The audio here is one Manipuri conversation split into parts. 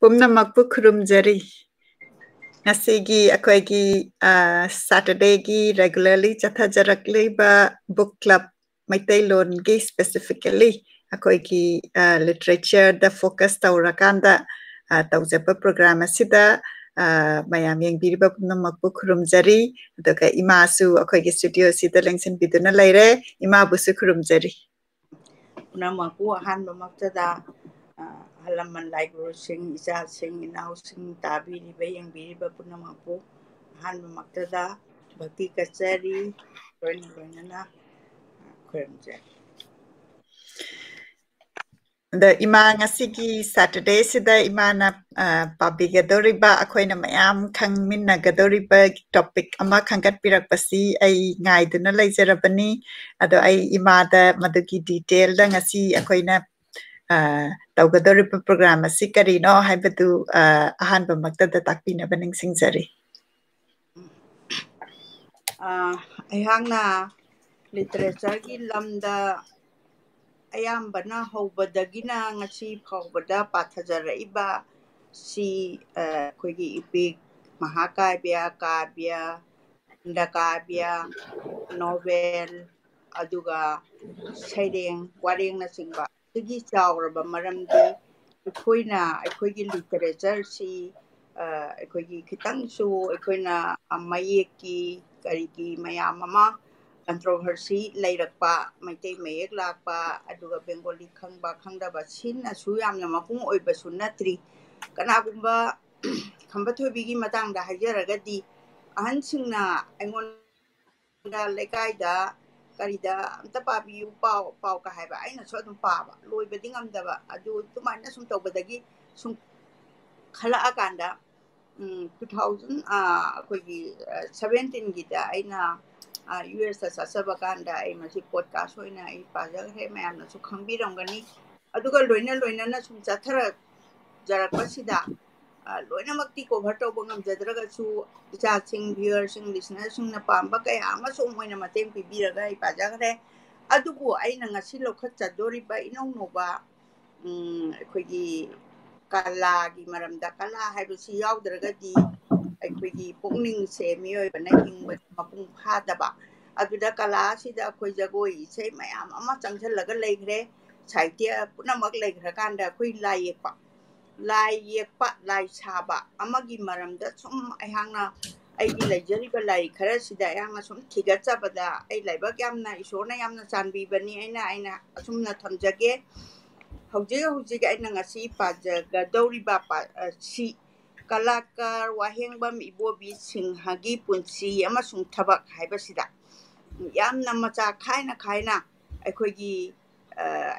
ꯄꯨꯝꯅꯃꯛꯄꯨ ꯈꯨꯔꯨꯝꯖꯔꯤ ꯉꯁꯤꯒꯤ ꯑꯩꯈꯣꯏꯒꯤ ꯁꯦꯇꯔꯗꯦꯒꯤ ꯔꯦꯒꯨꯂꯔꯂꯤ ꯆꯠꯊꯖꯔꯛꯂꯤꯕ ꯕꯨꯛ ꯀ꯭ꯂꯕ ꯃꯩꯇꯩꯂꯣꯟꯒꯤ ꯁ꯭ꯄꯦꯁꯤꯐꯤꯀꯦꯂꯤ ꯑꯩꯈꯣꯏꯒꯤ ꯂꯤꯇꯔꯦꯆꯔꯗ ꯐꯣꯀꯁ ꯇꯧꯔꯀꯥꯟꯗ ꯇꯧꯖꯕ ꯄ꯭ꯔꯣꯒ꯭ꯔꯥꯝ ꯑꯁꯤꯗ ꯃꯌꯥꯝ ꯌꯦꯡꯕꯤꯔꯤꯕ ꯄꯨꯝꯅꯃꯛꯄꯨ ꯈꯨꯔꯨꯝꯖꯔꯤ ꯑꯗꯨꯒ ꯏꯃꯥꯁꯨ ꯑꯩꯈꯣꯏꯒꯤ ꯁ꯭ꯇꯨꯗꯤꯑꯣꯁꯤꯗ ꯂꯦꯡꯁꯤꯟꯕꯤꯗꯨꯅ ꯂꯩꯔꯦ ꯏꯃꯥꯕꯨꯁꯨ ꯈꯨꯔꯨꯝꯖꯔꯤ ꯄꯨꯝꯅꯃꯛꯄꯨ ꯑꯍꯥꯟꯕꯃꯛꯇꯗ ꯑꯍꯜ ꯂꯃꯟ ꯂꯥꯏꯒꯨꯔꯨꯁꯤꯡ ꯏꯆꯥꯁꯤꯡ ꯏꯅꯥꯎꯁꯤꯡ ꯇꯥꯕꯤꯔꯤꯕ ꯌꯦꯡꯕꯤꯔꯤꯕ ꯄꯨꯝꯅꯃꯛꯄꯨ ꯑꯍꯥꯟꯕꯃꯛꯇꯗ ꯚꯛꯇꯤ ꯀꯠꯆꯔꯤ ꯂꯣꯏꯅꯅ ꯈꯨꯔꯨꯝꯖꯔꯤ ꯑꯗ ꯏꯃꯥ ꯉꯁꯤꯒꯤ ꯁꯦꯇꯔꯗꯦꯁꯤꯗ ꯏꯃꯥꯅ ꯄꯥꯕꯤꯒꯗꯧꯔꯤꯕ ꯑꯩꯈꯣꯏꯅ ꯃꯌꯥꯝ ꯈꯪꯃꯤꯟꯅꯒꯗꯧꯔꯤꯕ ꯇꯣꯄꯤꯛ ꯑꯃ ꯈꯟꯒꯠꯄꯤꯔꯛꯄꯁꯤ ꯑꯩ ꯉꯥꯏꯗꯨꯅ ꯂꯩꯖꯔꯕꯅꯤ ꯑꯗꯣ ꯑꯩ ꯏꯃꯥꯗ ꯃꯗꯨꯒꯤ ꯗꯤꯇꯦꯜꯗ ꯉꯁꯤ ꯑꯩꯈꯣꯏꯅ ꯇꯧꯒꯗꯧꯔꯤꯕ ꯄ꯭ꯔꯣꯒ꯭ꯔꯥꯝ ꯑꯁꯤ ꯀꯔꯤꯅꯣ ꯍꯥꯏꯕꯗꯨ ꯑꯍꯥꯟꯕꯃꯛꯇꯗ ꯇꯥꯛꯄꯤꯅꯕ ꯅꯤꯡꯁꯤꯡꯖꯔꯤ ꯑꯩꯍꯥꯛꯅ ꯂꯤꯇꯔꯦꯆꯔꯒꯤ ꯂꯝꯗ ꯑꯌꯥꯝꯕꯅ ꯍꯧꯕꯗꯒꯤꯅ ꯉꯁꯤ ꯐꯥꯎꯕꯗ ꯄꯥꯊꯖꯔꯛꯏꯕ ꯁꯤ ꯑꯩꯈꯣꯏꯒꯤ ꯏꯄꯤꯛ ꯃꯍꯥꯀꯥꯕ꯭ꯌ ꯀꯥꯕ꯭ꯌ ꯈꯟꯗꯀꯥꯕ꯭ꯌ ꯅꯣꯚꯦꯜ ꯑꯗꯨꯒ ꯁꯩꯔꯦꯡ ꯋꯥꯔꯦꯡꯅꯆꯤꯡꯕ ꯁꯤꯒꯤ ꯆꯥꯎꯔꯕ ꯃꯔꯝꯗꯤ ꯑꯩꯈꯣꯏꯅ ꯑꯩꯈꯣꯏꯒꯤ ꯂꯤꯇꯔꯦꯆꯔꯁꯤ ꯑꯩꯈꯣꯏꯒꯤ ꯈꯤꯇꯪꯁꯨ ꯑꯩꯈꯣꯏꯅ ꯃꯌꯦꯛꯀꯤ ꯀꯔꯤꯒꯤ ꯃꯌꯥꯝ ꯑꯃ ꯀꯟꯇ꯭ꯔꯣꯚꯔꯁꯤ ꯂꯩꯔꯛꯄ ꯃꯩꯇꯩ ꯃꯌꯦꯛ ꯂꯥꯛꯄ ꯑꯗꯨꯒ ꯕꯦꯡꯒꯣꯂꯤ ꯈꯪꯕ ꯈꯪꯗꯕ ꯁꯤꯅꯁꯨ ꯌꯥꯝꯅ ꯃꯄꯨꯡ ꯑꯣꯏꯕꯁꯨ ꯅꯠꯇ꯭ꯔꯤ ꯀꯅꯥꯒꯨꯝꯕ ꯈꯝꯕ ꯊꯣꯏꯕꯤꯒꯤ ꯃꯇꯥꯡꯗ ꯍꯥꯏꯖꯔꯒꯗꯤ ꯑꯍꯟꯁꯤꯡꯅ ꯑꯩꯉꯣꯟꯗ ꯂꯩꯀꯥꯏꯗ ꯀꯔꯤꯗ ꯑꯝꯇ ꯄꯥꯕꯤꯌꯨ ꯄꯥꯎꯒ ꯍꯥꯏꯕ ꯑꯩꯅꯁꯨ ꯑꯗꯨꯝ ꯄꯥꯕ ꯂꯣꯏꯕꯗꯤ ꯉꯝꯗꯕ ꯑꯗꯨ ꯑꯗꯨꯃꯥꯏꯅ ꯁꯨꯝ ꯇꯧꯕꯗꯒꯤ ꯁꯨꯝ ꯈꯜꯂꯛꯑꯀꯥꯟꯗ 2017ꯒꯤꯗ ꯑꯩꯅ US ꯆꯠꯆꯕ ꯀꯥꯟꯗ ꯑꯩ ꯃꯁꯤ ꯄꯣꯗꯀꯥꯁ ꯑꯣꯏꯅ ꯑꯩ ꯄꯥꯖꯈ꯭ꯔꯦ ꯃꯌꯥꯝꯅꯁꯨ ꯈꯪꯕꯤꯔꯝꯒꯅꯤ ꯑꯗꯨꯒ ꯂꯣꯏꯅꯅ ꯁꯨꯝ ꯆꯠꯊꯔꯛꯄꯁꯤꯗ ꯂꯣꯏꯅꯃꯛꯇꯤ ꯀꯣꯚꯔ ꯇꯧꯕ ꯉꯝꯖꯗ꯭ꯔꯒꯁꯨ ꯏꯆꯥꯁꯤꯡ ꯚ꯭ꯌꯨꯋꯔꯁꯤꯡ ꯂꯤꯁꯅꯔꯁꯤꯡꯅ ꯄꯥꯝꯕ ꯀꯌꯥ ꯑꯃꯁꯨ ꯃꯣꯏꯅ ꯃꯇꯦꯡ ꯄꯤꯕꯤꯔꯒ ꯑꯩ ꯄꯥꯖꯈ꯭ꯔꯦ ꯑꯗꯨꯕꯨ ꯑꯩꯅ ꯉꯁꯤ ꯂꯧꯈꯠꯆꯗꯣꯔꯤꯕ ꯏꯅꯧ ꯅꯧꯕ ꯑꯩꯈꯣꯏꯒꯤ ꯀꯂꯥꯒꯤ ꯃꯔꯝꯗ ꯀꯂꯥ ꯍꯥꯏꯕꯁꯤ ꯌꯥꯎꯗ꯭ꯔꯒꯗꯤ ꯑꯩꯈꯣꯏꯒꯤ ꯄꯨꯛꯅꯤꯡꯁꯦ ꯃꯤꯑꯣꯏꯕꯅ ꯍꯤꯡꯕꯗ ꯃꯄꯨꯡ ꯐꯥꯗꯕ ꯑꯗꯨꯗ ꯀꯂꯥ ꯑꯁꯤꯗ ꯑꯩꯈꯣꯏ ꯖꯒꯣꯏ ꯏꯁꯩ ꯃꯌꯥꯝ ꯑꯃ ꯆꯪꯁꯤꯜꯂꯒ ꯂꯩꯈ꯭ꯔꯦ ꯁꯥꯍꯤꯇ꯭ꯌ ꯄꯨꯝꯅꯃꯛ ꯂꯩꯈ꯭ꯔꯀꯥꯟꯗ ꯑꯩꯈꯣꯏ ꯂꯥꯏ ꯌꯦꯛꯄ ꯂꯥꯏ ꯁꯥꯕ ꯑꯃꯒꯤ ꯃꯔꯝꯗ ꯁꯨꯝ ꯑꯩꯍꯥꯛꯅ ꯑꯩꯒꯤ ꯂꯩꯖꯔꯤꯕ ꯂꯥꯏꯔꯤꯛ ꯈꯔꯁꯤꯗ ꯑꯩꯍꯥꯛꯅ ꯁꯨꯝ ꯊꯤꯒꯠꯆꯕꯗ ꯑꯩ ꯂꯥꯏꯕꯛ ꯌꯥꯝꯅ ꯏꯁꯣꯔꯅ ꯌꯥꯝꯅ ꯆꯥꯟꯕꯤꯕꯅꯤ ꯑꯩꯅ ꯑꯁꯨꯝꯅ ꯊꯝꯖꯒꯦ ꯍꯧꯖꯤꯛ ꯑꯩꯅ ꯉꯁꯤ ꯄꯥꯖꯒꯗꯧꯔꯤꯕ ꯁꯤ ꯀꯂꯥꯀꯥꯔ ꯋꯥꯍꯦꯡꯕꯝ ꯏꯕꯣꯕꯤ ꯁꯤꯡꯍꯒꯤ ꯄꯨꯟꯁꯤ ꯑꯃꯁꯨꯡ ꯊꯕꯛ ꯍꯥꯏꯕꯁꯤꯗ ꯌꯥꯝꯅ ꯃꯆꯥ ꯈꯥꯏꯅ ꯑꯩꯈꯣꯏꯒꯤ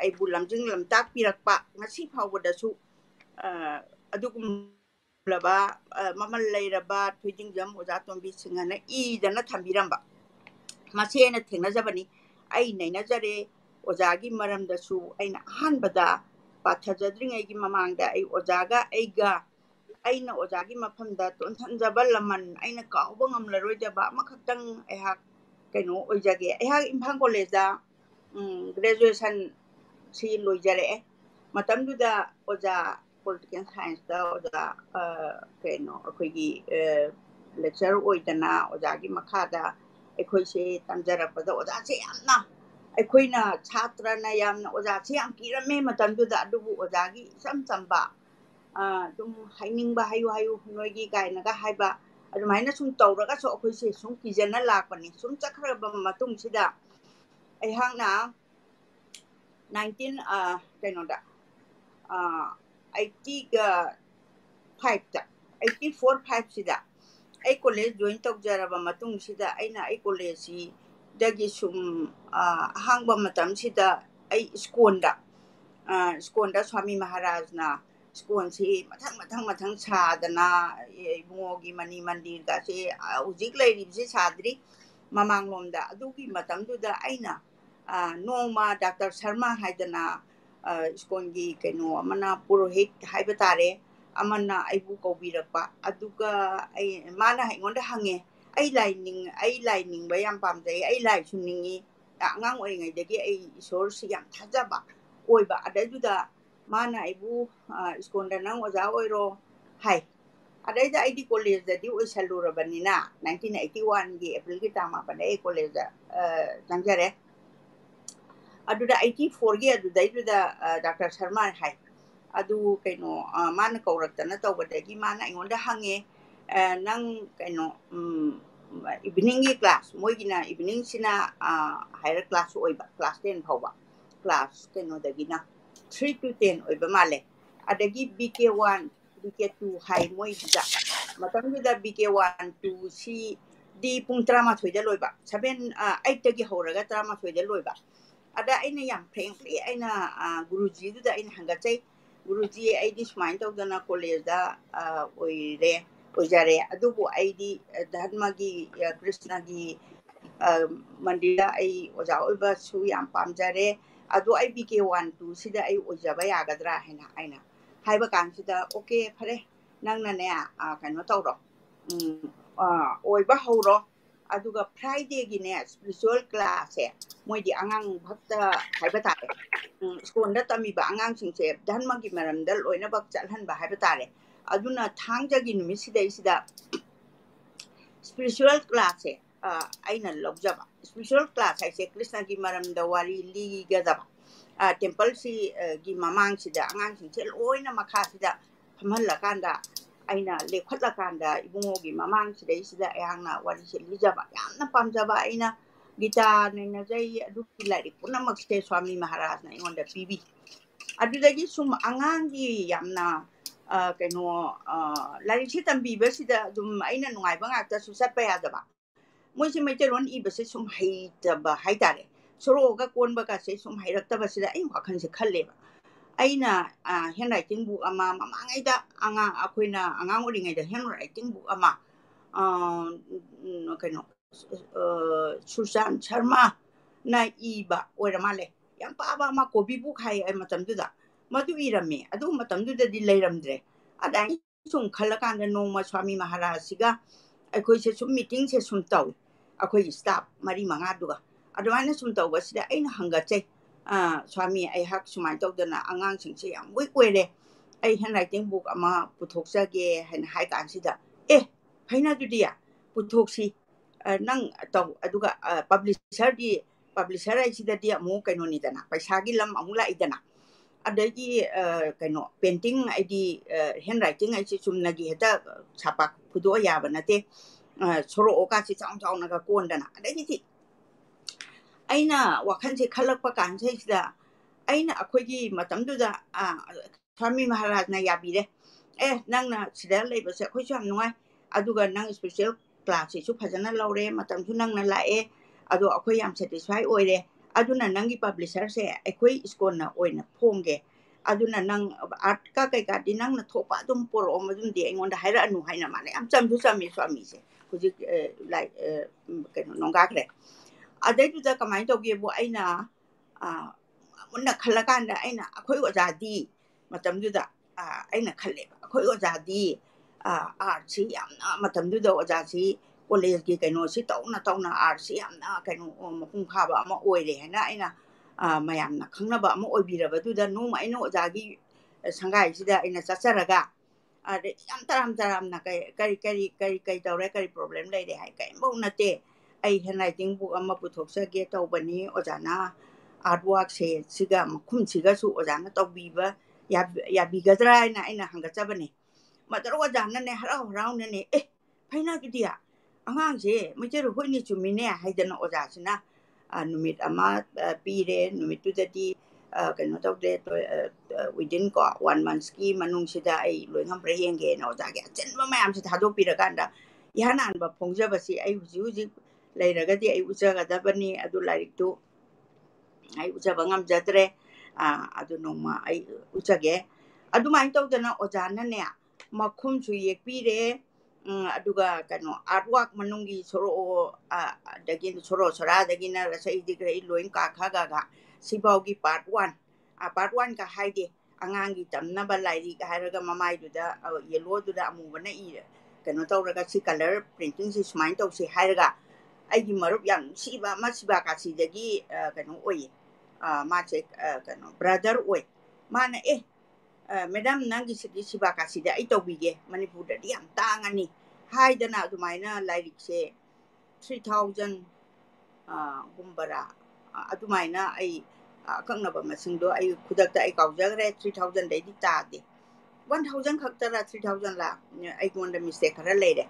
ꯑꯩꯕꯨ ꯂꯝꯖꯤꯡ ꯂꯝꯇꯥꯛꯄꯤꯔꯛꯄ ꯉꯁꯤ ꯐꯥꯎꯕꯗꯁꯨ ꯑꯗꯨꯒꯨꯝꯂꯕ ꯃꯃꯜ ꯂꯩꯔꯕ ꯊꯣꯏꯗꯤꯡꯖꯝ ꯑꯣꯖꯥ ꯇꯣꯝꯕꯤ ꯁꯤꯡꯍꯅ ꯏꯗꯅ ꯊꯝꯕꯤꯔꯝꯕ ꯃꯁꯤ ꯑꯩꯅ ꯊꯦꯡꯅꯖꯕꯅꯤ ꯑꯩ ꯅꯩꯅꯖꯔꯦ ꯑꯣꯖꯥꯒꯤ ꯃꯔꯝꯗꯁꯨ ꯑꯩꯅ ꯑꯍꯥꯟꯕꯗ ꯄꯥꯊꯖꯗ꯭ꯔꯤꯉꯩꯒꯤ ꯃꯃꯥꯡꯗ ꯑꯩ ꯑꯣꯖꯥꯒ ꯑꯩꯅ ꯑꯣꯖꯥꯒꯤ ꯃꯐꯝꯗ ꯇꯣꯟꯊꯟꯖꯕ ꯂꯃꯟ ꯑꯩꯅ ꯀꯥꯎꯕ ꯉꯝꯂꯔꯣꯏꯗꯕ ꯑꯃꯈꯛꯇꯪ ꯑꯩꯍꯥꯛ ꯀꯩꯅꯣ ꯑꯣꯏꯖꯒꯦ ꯑꯩꯍꯥꯛ ꯏꯝꯐꯥꯜ ꯀꯣꯂꯦꯖꯇ ꯒ꯭ꯔꯦꯖꯨꯑꯦꯁꯟ ꯁꯤ ꯂꯣꯏꯖꯔꯛꯑꯦ ꯃꯇꯝꯗꯨꯗ ꯑꯣꯖꯥ ꯄꯣꯂꯤꯇꯤꯀꯦꯜ ꯁꯥꯏꯟꯁꯇ ꯑꯣꯖꯥ ꯑꯩꯈꯣꯏꯒꯤ ꯂꯦꯛꯆꯔ ꯑꯣꯏꯗꯅ ꯑꯣꯖꯥꯒꯤ ꯃꯈꯥꯗ ꯑꯩꯈꯣꯏꯁꯦ ꯇꯝꯖꯔꯛꯄꯗ ꯑꯣꯖꯥꯁꯦ ꯌꯥꯝꯅ ꯑꯩꯈꯣꯏꯅ ꯁꯥꯇ꯭ꯔꯅ ꯌꯥꯝꯅ ꯑꯣꯖꯥꯁꯦ ꯌꯥꯝ ꯀꯤꯔꯝꯃꯦ ꯃꯇꯝꯗꯨꯗ ꯑꯗꯨꯕꯨ ꯑꯣꯖꯥꯒꯤ ꯏꯆꯝ ꯆꯝꯕ ꯑꯗꯨꯝ ꯍꯥꯏꯅꯤꯡꯕ ꯍꯥꯏꯌꯨ ꯅꯣꯏꯒꯤ ꯀꯥꯏꯅꯒ ꯍꯥꯏꯕ ꯑꯗꯨꯃꯥꯏꯅ ꯁꯨꯝ ꯇꯧꯔꯒꯁꯨ ꯑꯩꯈꯣꯏꯁꯦ ꯁꯨꯝ ꯀꯤꯖꯅ ꯂꯥꯛꯄꯅꯤ ꯁꯨꯝ ꯆꯠꯈ꯭ꯔꯕ ꯃꯇꯨꯡꯁꯤꯗ ꯑꯩꯍꯥꯛꯅ 84-85ꯁꯤꯗ ꯑꯩ ꯀꯣꯂꯦꯖ ꯖꯣꯏꯟ ꯇꯧꯖꯔꯕ ꯃꯇꯨꯡꯁꯤꯗ ꯑꯩ ꯀꯣꯂꯦꯖꯁꯤꯗꯒꯤ ꯁꯨꯝ ꯑꯍꯥꯡꯕ ꯃꯇꯝꯁꯤꯗ ꯑꯩ ꯏꯁꯀꯣꯟꯗ ꯁ꯭ꯋꯥꯃꯤ ꯃꯍꯥꯔꯥꯖꯅ ꯏꯁꯀꯣꯟꯁꯤ ꯃꯊꯪ ꯁꯥꯗꯅ ꯏꯕꯨꯡꯉꯣꯒꯤ ꯃꯅꯤ ꯃꯟꯗꯤꯔꯒꯁꯦ ꯍꯧꯖꯤꯛ ꯂꯩꯔꯤꯕꯁꯤ ꯁꯥꯗ꯭ꯔꯤ ꯃꯃꯥꯡꯂꯣꯝꯗ ꯑꯗꯨꯒꯤ ꯃꯇꯝꯗꯨꯗ ꯑꯩꯅ ꯅꯣꯡꯃ ꯗꯥꯛꯇꯔ ꯁꯔꯃ ꯍꯥꯏꯗꯅ ꯏꯁꯀꯣꯟꯒꯤ ꯀꯩꯅꯣ ꯑꯃꯅ ꯄꯨꯔꯣꯍꯤꯠ ꯍꯥꯏꯕ ꯇꯥꯔꯦ ꯑꯃꯅ ꯑꯩꯕꯨ ꯀꯧꯕꯤꯔꯛꯄ ꯑꯗꯨꯒ ꯃꯥꯅ ꯑꯩꯉꯣꯟꯗ ꯍꯪꯉꯦ ꯑꯩ ꯂꯥꯏ ꯅꯤꯡꯕ ꯌꯥꯝ ꯄꯥꯝꯖꯩ ꯑꯩ ꯂꯥꯏꯁꯨ ꯅꯤꯡꯉꯤ ꯑꯉꯥꯡ ꯑꯣꯏꯔꯤꯉꯩꯗꯒꯤ ꯑꯩ ꯏꯁꯣꯔꯁꯤ ꯌꯥꯝ ꯊꯥꯖꯕ ꯑꯣꯏꯕ ꯑꯗꯩꯗꯨꯗ mana ibu iskonda nang oja oiro hai adaida ID college da di oisalura banina 1981 gi April ki tama pada college da jangjare aduda 84 gi aduda iduda Dr. Sharma hai adu kaino mana kauratana tawbadagi mana ingonda hange nang kaino evening class moigina evening sina higher class oiba class 10 phawa class kaino dagina 3 to 10 oiba male adagi BK1 BK2 hai moigida matamda BK1 2 si di pung trama thoida loiba 7 8 tagi horaga trama thoida loiba ada aina yam frankly aina guruji du da aina hangatai guruji aidi smain tawdana college da oire ojare adubu aidi dharma gi krishna gi mandira ai oja oiba su yam pamjare adu ai BK1 2 sida ai ojaba yagadra haina aina haiba kan sida okay phare nangna ne kaino tawro oiba horo aduga Friday gi ne spiritual class e moidi angang bhakta haiba tare school da tami ba angang singse dharma gi maramdal oina bak chalhan ba haiba tare aduna thangja gi numisida isida spiritual class e aina logjaba spiritual class ai se krishna gi maramda wari li gadaba temple si gi mamang sida angang singse oina makha sida hamalla kanda aina lekhatla kanda ibungo gi mamang sida isida ayangna wari se lijaba yamna pamjaba aina gita nena jai adu pilari punamak ste swami maharaj na ingonda pibi adudagi sum angangi yamna kaino lari si tambi basida dum aina nungai banga ta susat pa yadaba moisi maiteron ibase sum haitaba haitare soro ga konba ka se sum hairakta basida ai wakhan se khalle aina handwriting book ama mamangai da anga akoina angang oringai da handwriting book ama kaino Susan Sharma na iba oiramale yam paba ma kobi book hai ai matamduda madu irame adu matamduda di leiramdre adai sum khalakanda noma swami maharaj siga akoi se sum meeting se sum taw akoi staff mari manga duga adwana sum taw basida aina hangachai swami ai hak sumai tawdana angang singse yam wekwere ai handwriting book ama puthokjage hain hai kan sida phaina dudia puthoksi nang taw aduga publisher ai sida dia mo kaino ni dana paisa gi lam amula idana adagi kaino painting ai di handwriting ai sumna gi heta chapa kudo ya banate soro oka si chang chang na ga kondana adagi ti aina wakhan se khalakpa kan se sida aina akhoigi matamduda swami maharaj na yabire nangna sida leibase khoi cham nungai aduga nang special class su phajana laure matam su nangna lae adu akhoi yam satisfy oire aduna nangi publisher se akhoi iskon na oina phongge aduna nang art ka kai ka di nang na thopa dum por om dum di engonda haira anu haina mane am cham du cham mi swami se kuji like nonga kre adai du da kamai to ge bo aina munna khalakanda aina akhoi ojadi matamduda aina khalle akhoi ojadi RC yamna matamduda ojasi college gi kaino si tawna RC yamna kaino mapung phaba ama oire hana aina mayamna khangnaba ama oibirabaduda noma aina ojagi sangai sida aina chacharaga yam taram na kai tawre kai problem leide hai kai maunate ai handwriting book ama puthoksa ge tawbani ojana artwork se siga makhum siga su ojana tawbiba ya bigadra aina hangachabani madaro ojana ne harau ne phaina gidia angang je mujero hoini chumine haidana ojasina numit ama pire numit tudadi kaino tawde within ko 1 month ki manung sida ai loingam prehenge na ojage chenba mayam si thado pirakanda yanan ba phongjabasi ai huji leiragadi ai ujaga dabani adu lariktu ai ujaba ngam jadre adu noma ai ujage adu mai tawdana ojana ne makhum su yekpire aduga kano artwork manungi soro dagin soro sora dagina rasai digre loin ka khaga ga sibaugi part 1 part 1 ka haide angangi tamna balairi ka haraga mamai duda yellow duda amubana i kano tawraga si color printing si smile taw si haraga aigi marup yang siba masiba ka si dagi kano oi ma che kano brother oi mana madam nangi sidi sibaka sida ai tawbige manipur da yam tangani haidana adumaina lairik se 3000 gumbara adumaina ai kangnaba masingdo ai khudakta ai kaujagre 3000 dai di tade 1000 khaktara 3000 la ai gonda mistake khara leire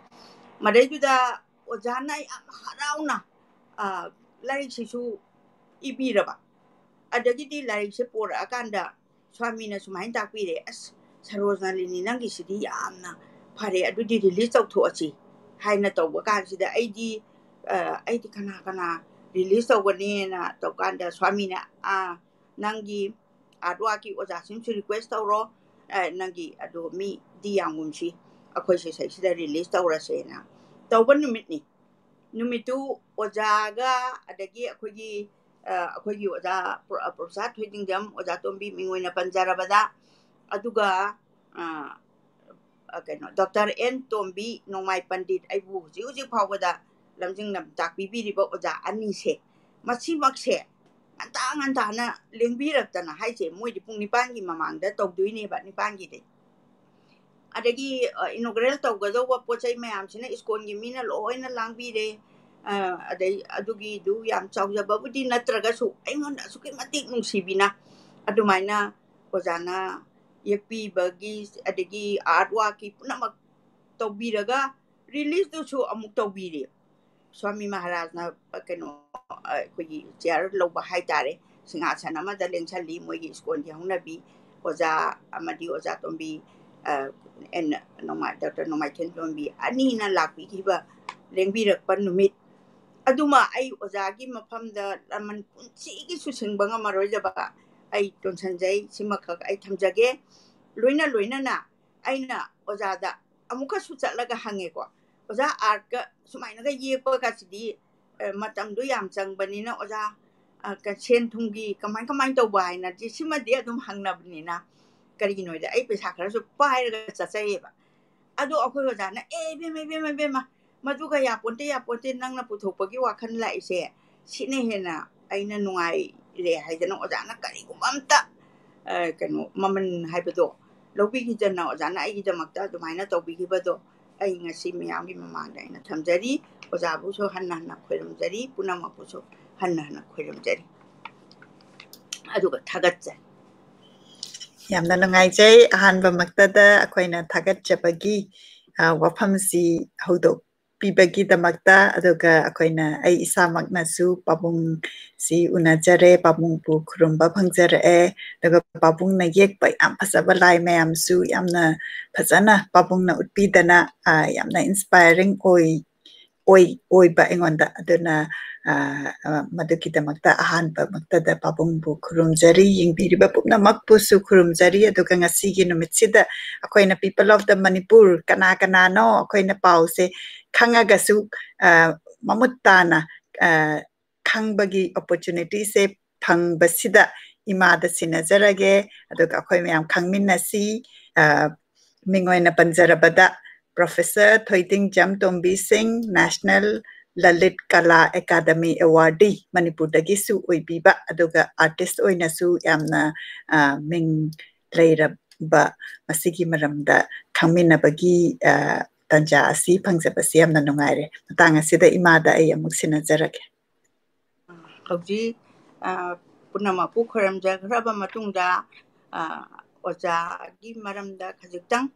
madai juda ojana yam harauna lairik sisu ibiraba adagidi lairik se pora akanda swamina sumain takpire as sarojnalini nangi sidi yamna phare adudi release tawthoachi haina tawba kansida aidi kana release tawgani na tawkanda swamina nangi adwaki oja simsu request tawro nangi ado mi di yangumsi akhoi se sida release tawrasena tawban numitni numitu ojaga adagi akhoi oja Prasad Thoidingjam oja Tombi mingoina panjarabada aduga Dr. N Tombi Nongmai Pandit aibu jiuji phawada lamjingnam takpibiriba oja ani se machimak se anta na lengbiratana haise moidi pung nipan gi mamangda tawduine ba nipan gi de adagi inaugural tawgadawa pochai mayam sina iskon gi mina loina langbire adai adugi du yam chaujababudi natragasu aingonda suki matik nungsibina adumaina ojana yakpi bagi adagi artwork ki punamak tawbiraga release du su amuk tawbiri Swami Maharaj na kano kogi chair loba haitare singasan amada lengchali mogi iskon di haunabi oja amadi oja tombi en nomai Dr. Nomai Ken Tombi ani na lakpi kiba lengbirak panumit aduma ai ojagi mafamda laman punchigi susingba ngamarojaba ai tonsanjai simakak ai thamjage loina na aina ojada amuka su chatlaga hangeko oja art ka sumaina ga yekpa ka sidi matamdu yam changbanina oja ka chen thungi kamai tawba haina ji simadi adum hangnabnina kariginoida ai pesa khara su pairaga chachaiba adu akhoi ojana bema maduga yaponte nangna puthokpagi wakhan laise sine hena aina nungai re haidana ojana karigumamta kano maman haibado lobi gi jana ojana ai gi damakta dumaina tawbi gi bado ai ngasi miyamgi mamangda aina thamjari ojabu so hanna khoiramjari punamapu so hanna khoiramjari aduga thagatja yamna nungaijai ahanba maktada akoina thagatjabagi wafamsi hodok pibagi damakta aduga akoina ai isamakna su pabung si unajare pabung pu khurumba phangjare daga pabung na yekpa yam phasaba lai mayam su yamna phajana pabung na utpidana yamna inspiring oi ba engonda aduna maduki damakta ahanba maktada pabung pu khurumjari yingbiriba pupna makpu su khurumjari aduga ngasigi numitsida akoina people of the Manipur kana no akoina pause khangagasu mamutana khangbagi opportunity se phangbasida imada sinazarage aduga akhoi mayam khangminnasi mingoina panjarabada Professor Thoidingjam Tombi Singh National Lalit Kala Academy Awardee Manipur dagi su oibiba aduga artist oina su yamna ming leiraba masigi maramda khangminabagi tanja asi phangjabasi yamna nungaire matang asida imada ai amuk sinazarage hauji punamapu khoramjagraba matungda oja gi maramda khajiktang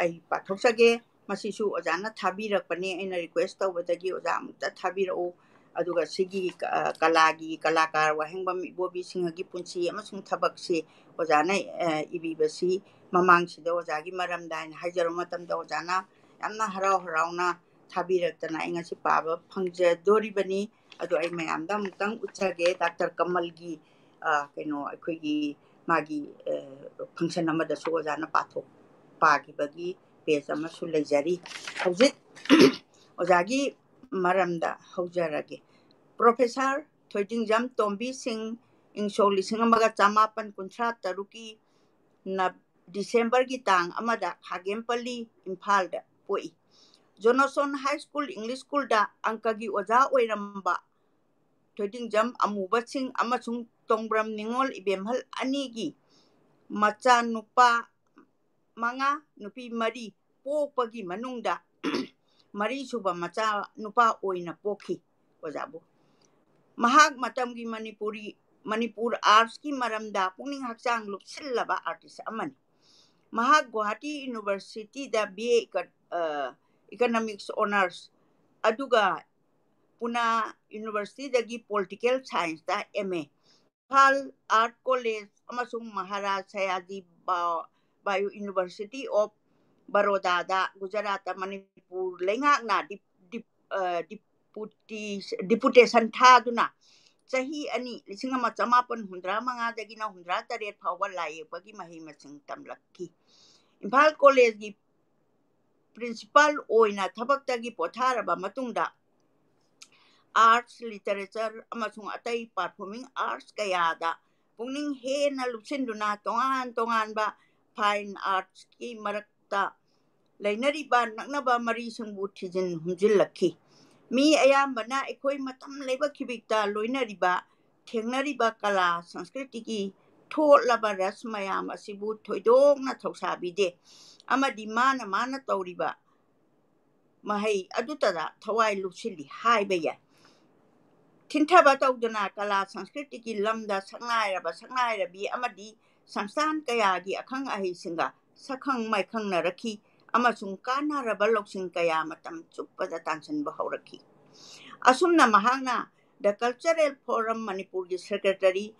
ai pathoksage masisu ojana thabirakpani aina request tawbadagi oja amukta thabirau aduga sigi kalakar wahengba mibobi singhagi punchi amasung thabakse ojana ibibasi mamangsida ojagi maramda aina haijaro matamda ojana yamna harauna thabirakdana ingasi paba phangjadoribani adu ai mayamda amutang uchage Dr. Kamalgi keno akhoi magi function amada su ojana pathok pagibagi page amasu leijari hojit ojagi maramda haujarage Professor Thoidingjam Tombi Singh ingso 1953 na December gi tang amada Khagempalli Imphal da poi Johnson High School English School da angkagi oja oiramba Thoidingjam amuba Singh amasung Tongbram Ningol Ibemhal anigi macha nupa manga nupi mari pokpagi manungda mari suba macha nupa oina pokhi ojabu mahak matamgi Manipur arts ki maramda pungning hakchang lupsillaba artist amani mahak Guwahati University da BA economics honors aduga Pune University dagi political science da MA Impal Art College amasung Maharaj Sayaji Bio University of Baroda da Gujarat Manipur lengak na deputation thaduna Sahi ani 1985 dagina 108 phawba laiyekpagi mahi masing tamlakki Impal College gi principal oina thabaktagi potharaba matungda arts literature amasung atai performing arts kayada pungning hena lupsinduna tongan ba fine arts ki marakta lainariba naknaba mari singbu thijin humjillakhi mi ayambana ekhoi matam leba khibikta loinariba thengnariba kala sanskriti ki tholaba rasmayam asibu thoidokna thosabide amadi mana tawriba mahai adutada thawai lupsili haibeya Tinthaba tawduna kala sanskriti ki lamda sangairabi amadi samsan kayagi akhang ahisinga sakhang maikhang naraki amasung kanaraba loksing kaya matam chuppada tansanba haurakhi asumna mahangna the cultural forum Manipur gi secretary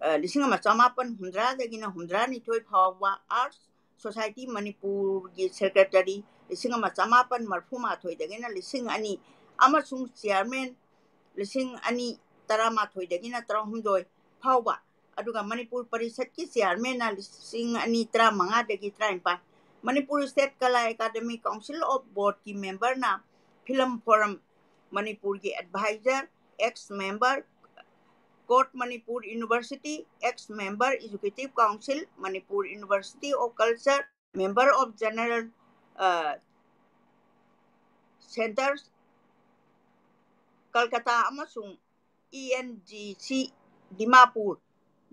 1900 dagina 102 phawwa arts society Manipur gi secretary 1930 dagina 2,000 amasung chairman 2,013 dagina 300 phawba aduga Manipur Parisat ki chairman na 2,015 dagi 34 Manipur State Kala Academy Council of Board ki member na Film Forum Manipur ki advisor ex-member Court Manipur University ex-member Executive Council Manipur University of Culture member of General Centers Kolkata amasung ENGC Dimapur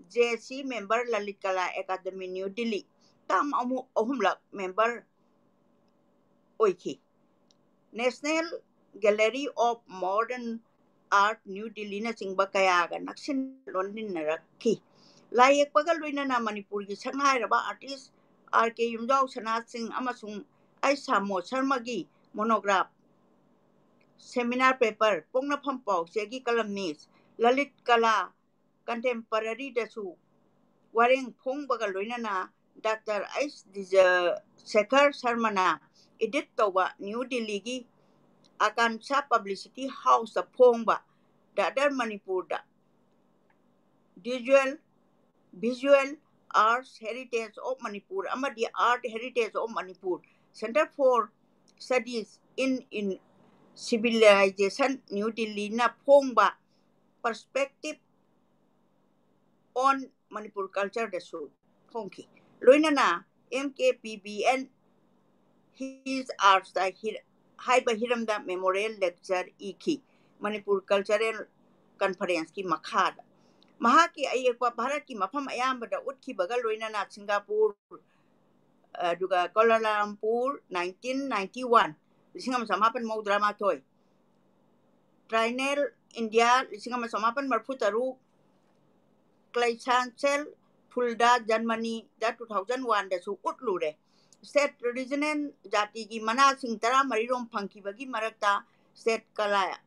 JC member Lalit Kala Academy New Delhi tam ahumlak member oikhi National Gallery of Modern Art New Delhi na chingba kayaga naksin London na rakhi layek pagal loina na Manipur gi sangai raba artist RK Yumjau Sanat Singh amasung Aisha Mo Sharma gi monograph seminar paper pongna phampau chegi columnist Lalit Kala Contemporary dasu wareng phong bagal loina na Dr. S. Shekhar Sharma na edit toba New Delhi gi Akansha Publicity House da phongba Dadar Manipur da Visual Arts Heritage of Manipur amadi Art Heritage of Manipur Center for Studies in Civilization New Delhi na phongba perspective on Manipur culture da su phongki loina na MKPBN his arts da haiba hiramda memorial lecture iki Manipur Cultural Conference ki makhada mahaki ayekwa Bharat ki mafam ayambada utkhi bagal loina na Singapore duga Kuala Lumpur 1991 1993 Trinel India 1993 Clay-Chancel Fulda Germany da 2001 da su utlure State Regional Jati gi mana sing tara marirom phangkibagi marakta State Kala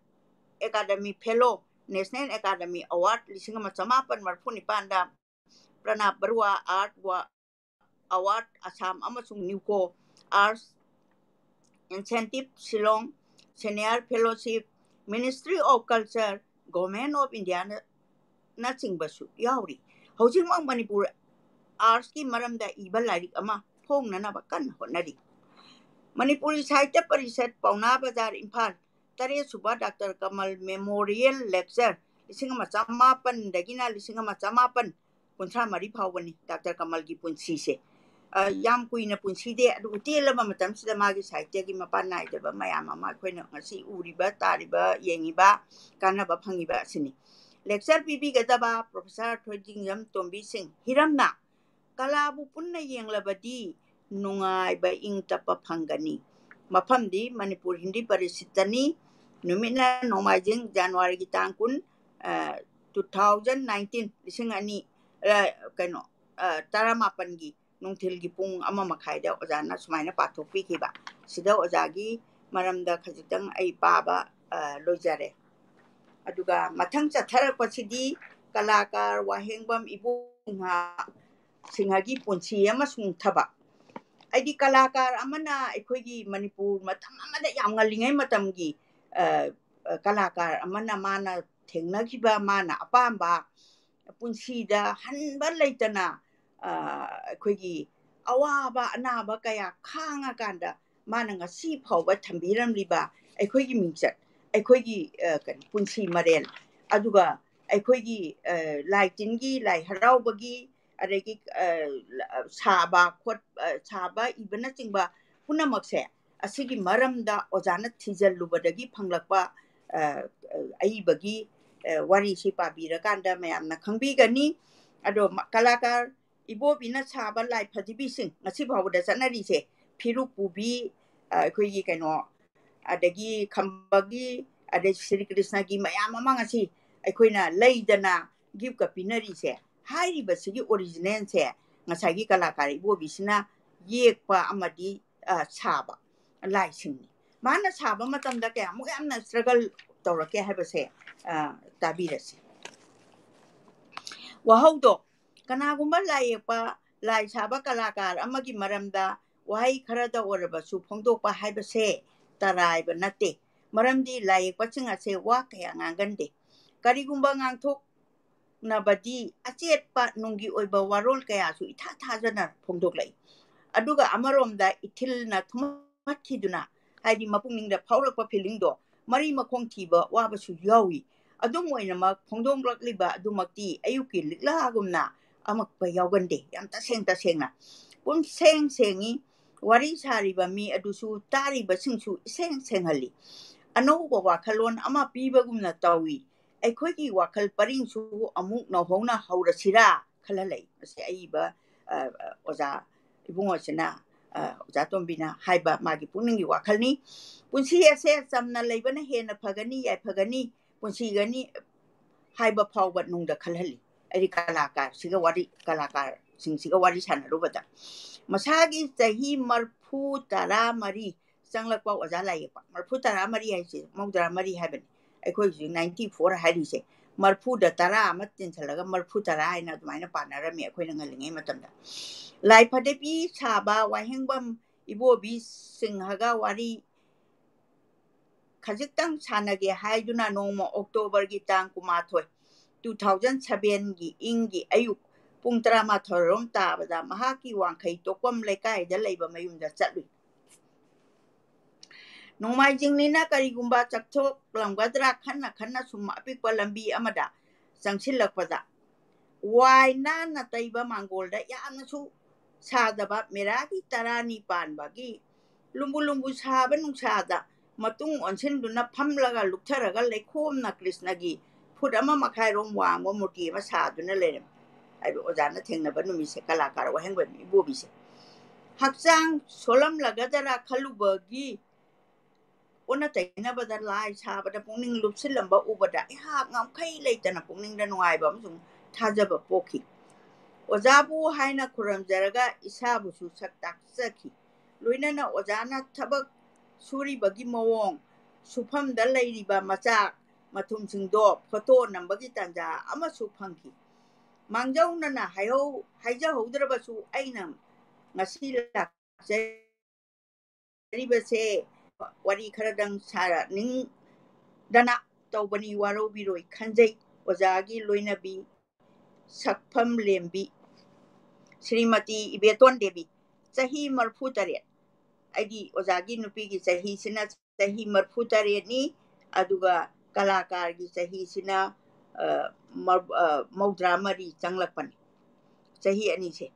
Academy Fellow National Academy Award 1989 da Pranab Barua Art Award Assam amasung Newco Arts Incentive Shillong Senior Fellowship Ministry of Culture Government of India na chingbasu yauri hojingmang Manipur arts ki maramda iba lairik ama phongnana bakan honari Manipuri Sahitya Parishat Pauna Bazar Imphal Tare Suba Dr. Kamal Memorial Lecture 1958 dagina 1958 kuntra mari phawani Dr. Kamal gi punsi se yam kuina punsi de adu telaba matam sida magi sahitya gi mapan nai deba mayam ama khoina ngasi uriba tariba yengiba kanaba phangiba sini lecture pibi gadaba Professor Thojingjam Tombi Singh Hiramna kalabu punna yenglabadi nungai ba ing tapa phangani mafamdi Manipur Hindi Parisitani numina nomajing January gi tangkun 2019 lising ani kano taramapan gi nungthil gi pung ama makhaida ojana sumaina pathopi kiba sida ojagi maramda khajitang ai paba lojare aduga mathang chathara pasidi kalakar wahengbam ibu singhagi punchi ama sung thaba aidi kalakar amana ekhoi Manipur mathang amada yam ngalingai matamgi kalakar amana mana thengnagiba mana apamba punsida hanba leitana ekhoi awaba anaba kaya khanga kanda mana ngasi phauba thambiramliba ekhoi mingchat ekhoi punsi marel aduga ekhoi laitingi lai haraubagi adegi saba khot saba ibana chingba punamakse asigi maramda ojana thijalubadagi phanglakpa aibagi wari si pabira kanda mayamna khangbigani ado kalakar ibobina saba lai phadibising ngasi phawda chanari se phiru pubi khoi kaino adagi khambagi ade Sri Krishna gi mayam ama ngasi aikoina leidana give ka pinari se hairi basigi original se ngasagi kalakar ibobisina yekpa amadi saba lai singni mana saba matamda kaya mu yamna struggle tawrake habase tabirasi wahaudo kanagumba lai yekpa lai saba kalakar amagi maramda wahai kharada orabasu phongdokpa habase taraiba nate maramdi lai yekpa ase wa kaya ngangande karigumba ngangthok nabadi achetpa nungi oiba warol kaya su itha thajana phongdoklai aduga amaromda ithilna thumathiduna haidi mapungningda phawrakpa feeling do mari makhong thiba wabasu yawi adum oinama phongdonglakliba adumakti ayuki liklagumna amakpa yawgande yam tasengna pun sengi wari sariba mi adusu tariba singsu senghali anouba wakhalon ama pibagumna tawi aikoigi wakhal paringsu amuk nahona haurasira khalalai ase aiba oja ibungo sina oja tombina haiba magi puningi wakhalni punsi ase samna leibana hena phagani yai phagani punsi gani haiba phawba nungda khalhali ari kalakar siga wari kalakar singsiga wari sanarubada masagi chahi marphu tara mari changlakpa oja laipa marphu tara mari haise maudra mari haibani akhoi 94 harise marphu da tara matin chalaga marphu tara haina dumaina panarami akhoina ngalingai matamda lai phadepi saba wahengbam ibobi singhaga wari khajitang sanage haiduna noma October gi tang kumathoi 2007 gi ingi ayuk pung 13 rom tabada mahaki wangkhai tokwam lekai da leiba mayumda chatlu Nomaijingnina karigumba chakthok lamgadra khanna summa apikpa lambi amada changsilakpada waina na taiba mangolda yamnasu sadaba meragi tarani panbagi lumbu saba nungsada matung onsinduna phamlaga luktharaga lekhomna Krishnagi phudama makhairom wangwa murti ma saduna lerem aibo ojana thengnaba numise kalakar wahengba ibobise hakchang solam lagadara khalubagi ona taina bada lai sabada pungning lupsilamba ubada ha ngamkai leitana pungningda nuaiba amsung thajaba pokhi ojabu haina kuramjaraga isabu su saktaksaki loinana ojana thabak suri bagi mawong sufamda leiriba macha mathumsingdo photo nambagi tanja ama su phangki mangjaunana haija haudrabasu aina ngasi lakjaribase wari kharadang sara ning dana tawbani waro biroi khanjai ojagi loinabi sakpham lembi Srimati Ibeton Devi chahi marphu tare aidi ojagi nupi gi chahi sina chahi marphu tare ni aduga kalakar gi chahi sina maudra mari changlakpan chahi ani se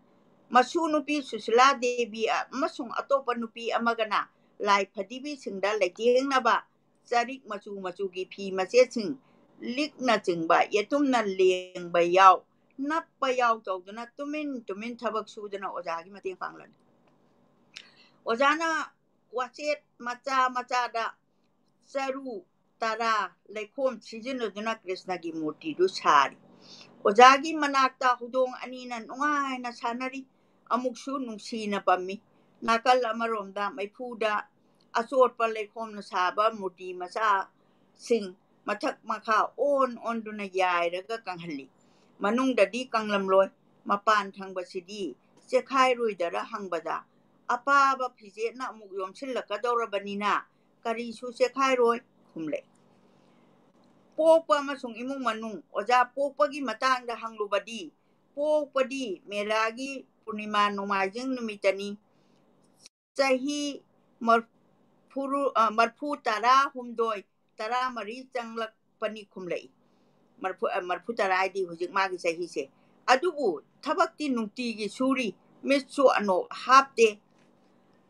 masu nupi Susila Devi masung atopa nupi amagana lai phadibi singda lejengnaba charik machu gi phi mache sing likna chingba yetumna lengba yaw nappa yaw tawduna tumin thabak suduna oja gi mateng panglan ojana wachet macha da saru tara leikhom sijinuduna krishna gi murti du sari oja gi manakta hudong anina nungai na sanari amuksu nungsina pammi nakal amaromda maipuda achotpa leikhom na saba murti macha sing mathak makha on duna yairaga kanghalli manungdadi kanglamloi mapan thangbasidhi chekhai ruidara hangbada apaba phije na amuk yomsillakadawrabanina karisu chekhai roi khumle pokpa amasung imung manung oja pokpagi matangda hanglubadi pokpadi melagi purnima nomaijing numitani chahi marfu tara humdoi tara mari changlakpani khumlei marfu tara di hujik magi chahi se adubu thabakti nungtigi suri mitsu ano hapte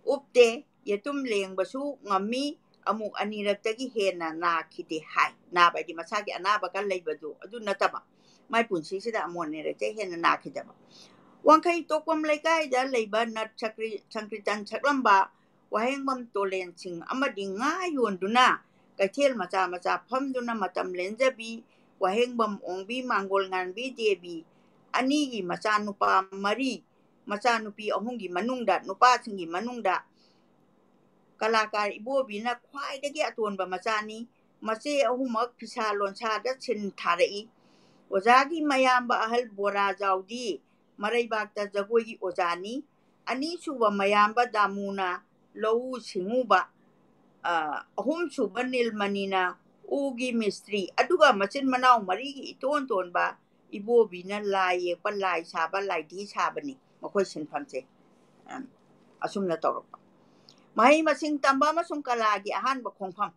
upte yetum lengbasu ngami amuk aniraktagi hena nakhide hai nabadi masagi anaba kan leibadu adu nataba mai punsi sida amonere te hena nakhidaba wangkai tokwam laikai da leiba nat chakritan chaklamba wahengbam tolen sing amadi ngayonduna kaithel macha phamduna matam lenjabi wahengbam ongbi mangol nganbi debi anigi macha nupa mari macha nupi ahunggi manungda nupa singi manungda kalakar ibobina khwaidagi atonba machani mache ahumak phisa lonsada chin tharai ojagi mayamba ahal bora jaudi maraibakta jagoigi ojani ani suba mayamba damuna lowu singuba ahum suba nilmanina ugi mistri aduga machin manaw marigi iton tonba ibobina lai pa lai saba lai di sabani makoi sinphamse asumna tawrapa mahi masing tamba masung kalagi ahanba khongpham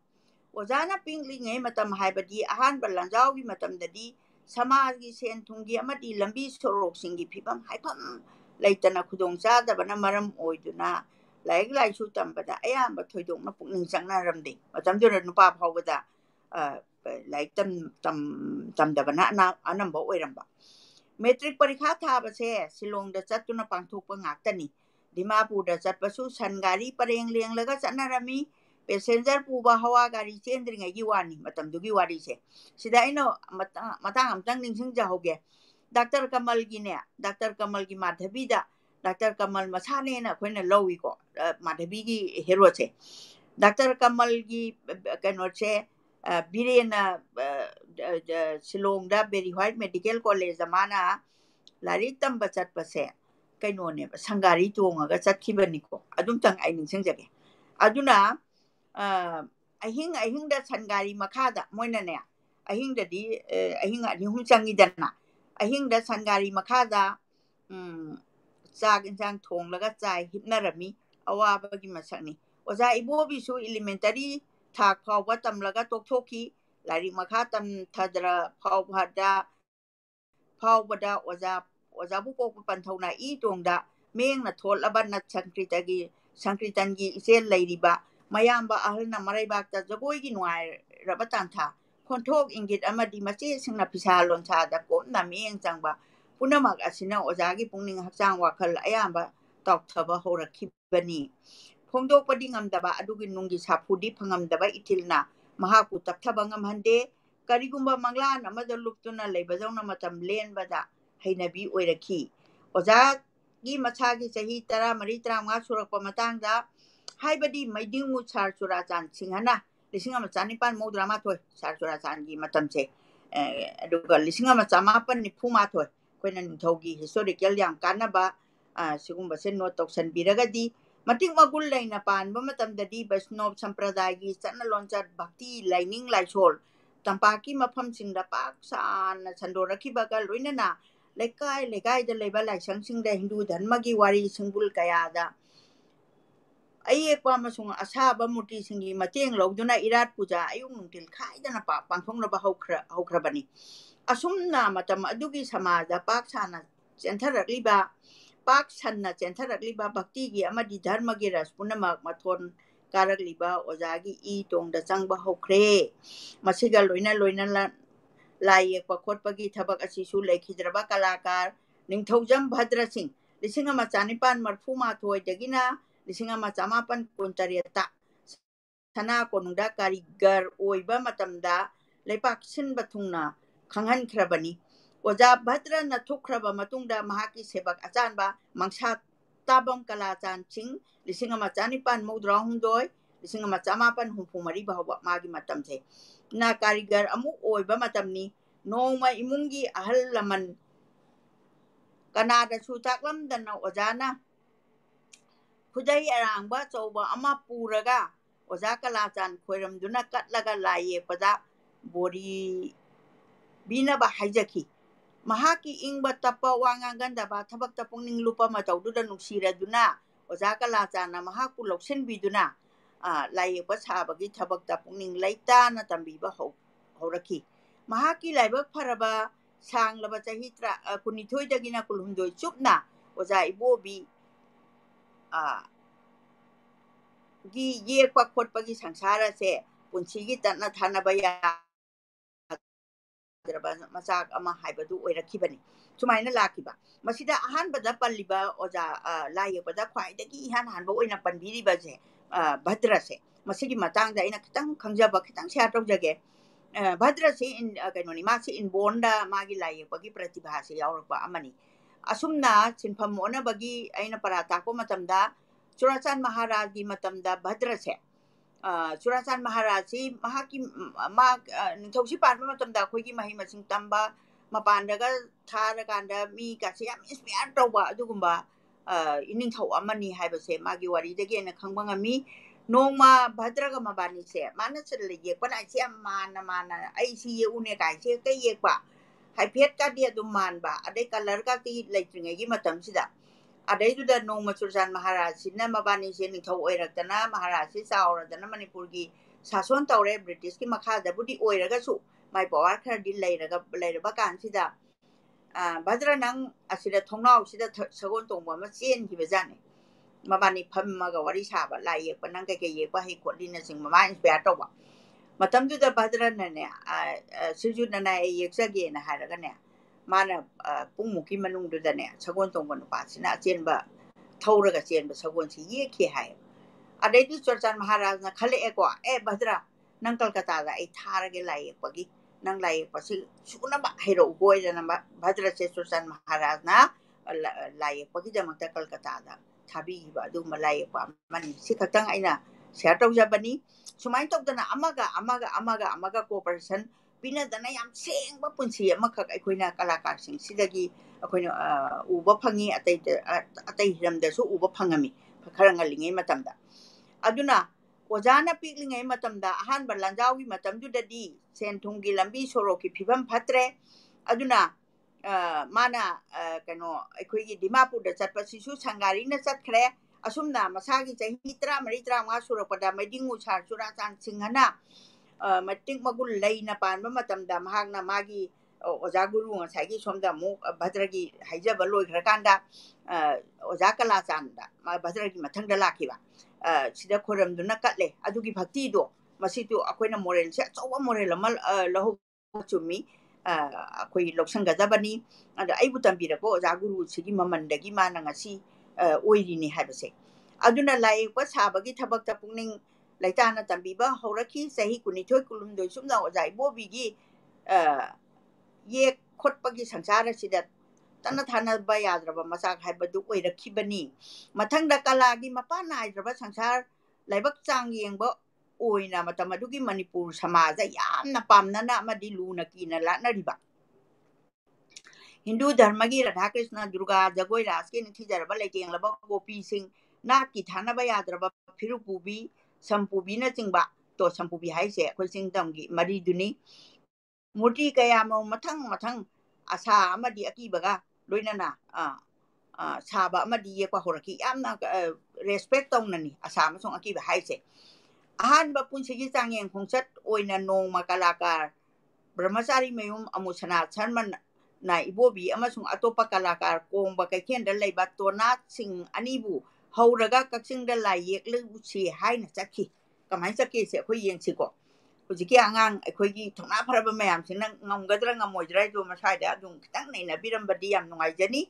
ojana pinglingai matam haibadi ahanba lanjawgi matamdadi samajgi sen thunggi amadi lambi sorok singi phibam haifam leitana khudong chadabana maram oiduna laik laisu tambada ayamba thoidokna pukning changna ramde matamdura nupa phawbada laik tamdabana anamba oiramba metric parikha thabase silongda chatuna pangthokpa ngaktani dimapurda chatpasu sangari pareng lenglaga chanarami passenger puba hawa gari chendringai gi wani matamdugi wari se sida ino matang amtang ningsing jahoge Dr. Kamal gi ne Dr. Kamal gi madhavida Dr. Kamal masane na khoina lowi ko madhavi gi hero che Dr. Kamal gi kano che birena silongda Berry White Medical College zamana lari tamba chatpase kaino ne sangari tongaga chathibani ko adum tang ai ningsing jage aduna ahing da sangari makhada moina ne ahing da di ahing ani hum changi dana ahing da sangari makhada chak insang thong laga chai hipnarami awaba gi masakni oja ibobi su elementary thak phawba tamlaga tokthoki lari makha tam thadra phawbada oja bu pokpa panthona I tongda mengna tholaba na sankritangi isel leiriba mayamba ahalna maraibakta jagoigi nuai rabatantha khonthok ingit amadi mache singna pisalon chada komna meng changba punamak asina ojagi pungning hakchang wakhal ayamba tawthaba horakhibani phongdokpadi ngamdaba adugi nunggi saphudi phangamdaba itilna mahaku tapthaba ngamhande karigumba manglan amada luptuna leibajawna matam lenbada hainabi oirakhi ojagi machagi chahi 13-35 surakpa matangda haibadi maidingu char churachan singhana 1938 char churachan gi matamse aduga 1998 koina nithaugi historical yang kanaba sigumba se note tawsanbiragadi matik magul laina panba matamdadi Vaishnava sampradayagi chanaloncha bhakti laining laisol tampaki mafam singda paksana sandorakhibaga loinana lekai da leiba laisang singda Hindu dharmagi wari singbul kayada ayekpa amasung asaba murti singi mateng lawduna irat puja ayung nungtil khaidana pangthongnaba haukrabani asumna matam adugi samaja paksana chentharagliba bhakti gi amadi dharmagi ras punamak mathon karagliba ojagi I tongda changba hokre masiga loina lai yekpa khotpagi thabak asisu leikhidraba kalakar ningthaujam bhadra singh 1940 dagina 1958 sana konungda karigar oiba matamda leipak sinba thungna khanghan khrabani oja bhadra na thukraba matungda mahaki sebak achanba mangsa tabam kalachan singh 1992 1958 bahwa magi matamse na karigar amu oiba matamni nongma imungi ahal laman kanada su taklam dana ojana khudai arangba chauba ama puraga oja kalachan khoiramduna katlaga laye pada bori bina ba haijaki mahaki ingba tapa wanganganda ba thabak tapungning lupa mataududa nungsiraduna oja kalachana mahaku loksen biduna laye pa sabagi thabak tapungning laita na tambiba horaki mahaki laibak faraba sanglaba chahitra kunithoi dagina kulhumdoi chupna oja ibobi gi yekpa khotpagi sangsara se punsigi tanna thanaba ya masak ama haibadu oirakibani sumaina lakiba masida ahanbada palliba oja layekbada khwaidagi ihan hanba oina panbiriba je bhadra se masigi matangda ina kitang khangjaba kitang share tawjage bhadra se in kainoni masi in bonda magi layekbagi pratibha se yaurpa amani asumna sinpham onabagi aina parata ko matamda Churachan Maharaj gi matamda bhadra se Churachan Maharaj si mahaki ningthausi panba matamda khoigi mahi masing tamba mapandaga tharaganda mi kasi yam inspire tawba adugumba iningthau amani haibase magi waridagi na khangbanga mi nongma bhadraga mabani se mana chale yekpa se mana ai si ye une kai se kai yekpa haiphet ka dia dum manba adai color ka ti leitringegi matam sida adaiduda nongma Churachan Maharaj sina mabani se ningthau oiraktana Maharaj se chauradana Manipurgi sason tawre British ki makhada budi oiraga su mai power khadi leiraba kansida bhadra nang asida thongnau sida sagon tongba ma chen hibajane mabani phammaga wari saba lai yekpa nang ke yekpa hi khodina sing mama inspire tawba matamduda bhadra nane sujuna na yeksage na haraga ne mana pungmuki manungduda ne sagon tongba nupa sina chenba thauraga chenba sagon si yekhi hai adaidu Churachan Maharaj na khale ekwa bhadra nang Kolkata da ai tharage lai yekpagi nang lai pasi suna ba hero goi dana bhadra se Churachan Maharaj na lai yekpagi damakta Kolkata da thabi ba du malai pa mani sikatang aina share tawjabani sumai tawdana amaga cooperation pina dana yam sengba punsi amakak aikoina kalakar sing sidagi akoina uba phangi atai hiramda su uba phangami kharangalingai matamda aduna ojana piklingai matamda ahanba lanjawi matamdudadi senthunggi lambi soroki phibam phatre aduna mana kano aikoigi Dimapur da chatpa sisu sangari na chatkre asumna masagi chahi 13 surapada maidingu char Churachan singhana mating magul leina panba matamda mahagna magi oja guru ngasagi somda mu bhadragi haijaba loikhrakanda oja kalachanda ma bhadragi mathangda lakiba sida khoramduna katle adugi bhakti do masitu akoina moral se chowa moral amal lahu chumi akhoi loksangajabani ada aibu tambira ko oja guru sigi mamandagi mana ngasi oirini haibase aduna lai pa sabagi thabak ta pungning laitana tambiba horaki sahi kunithoi kulumdoi sumna oja ibobigi ye khotpagi sangsara sida tana thana ba yadraba masak haibadu oirakhibani mathangda kalagi mapana aidraba sangsar laibak chang yengba oina matamadugi Manipur samaja yamna pamnana amadi luna kina lanariba Hindu dharmagi Radha Krishna Durga Jagoi Raski Nithijaraba Leiteng Laba Gopi Singh na ki thanaba yadraba phirupubi sampubi na chingba to sampubi haise khoi singtamgi mariduni murti kayamo mathang asa amadi akibaga loinana saba amadi yekwa horaki yamna respect tawnani asa amasong akiba haise ahanba punsigi changyeng khongchat oina nongma kalakar brahmachari mayum amusana charman na ibobi amasung atopa kalakar kongba kaikenda leiba tona sing anibu hauraga kaksingda lai yeklu si haina chakhi kamai chakhi se khoi yengsi ko ꯍꯧꯖꯤꯛꯀꯤ ꯑꯉꯥꯡ ꯑꯩꯈꯣꯏꯒꯤ ꯊꯧꯅꯥ ꯐꯔꯕ ꯃꯌꯥꯝꯁꯤꯅ ꯉꯝꯒꯗ꯭ꯔꯥ ꯉꯝꯃꯣꯏꯗ꯭ꯔꯥ ꯍꯥꯏꯗꯣ ꯃꯁꯥꯏꯗ ꯑꯗꯨꯝ ꯈꯤꯇꯪ ꯅꯩꯅꯕꯤꯔꯝꯕꯗꯤ ꯌꯥꯝ ꯅꯨꯡꯉꯥꯏꯖꯅꯤ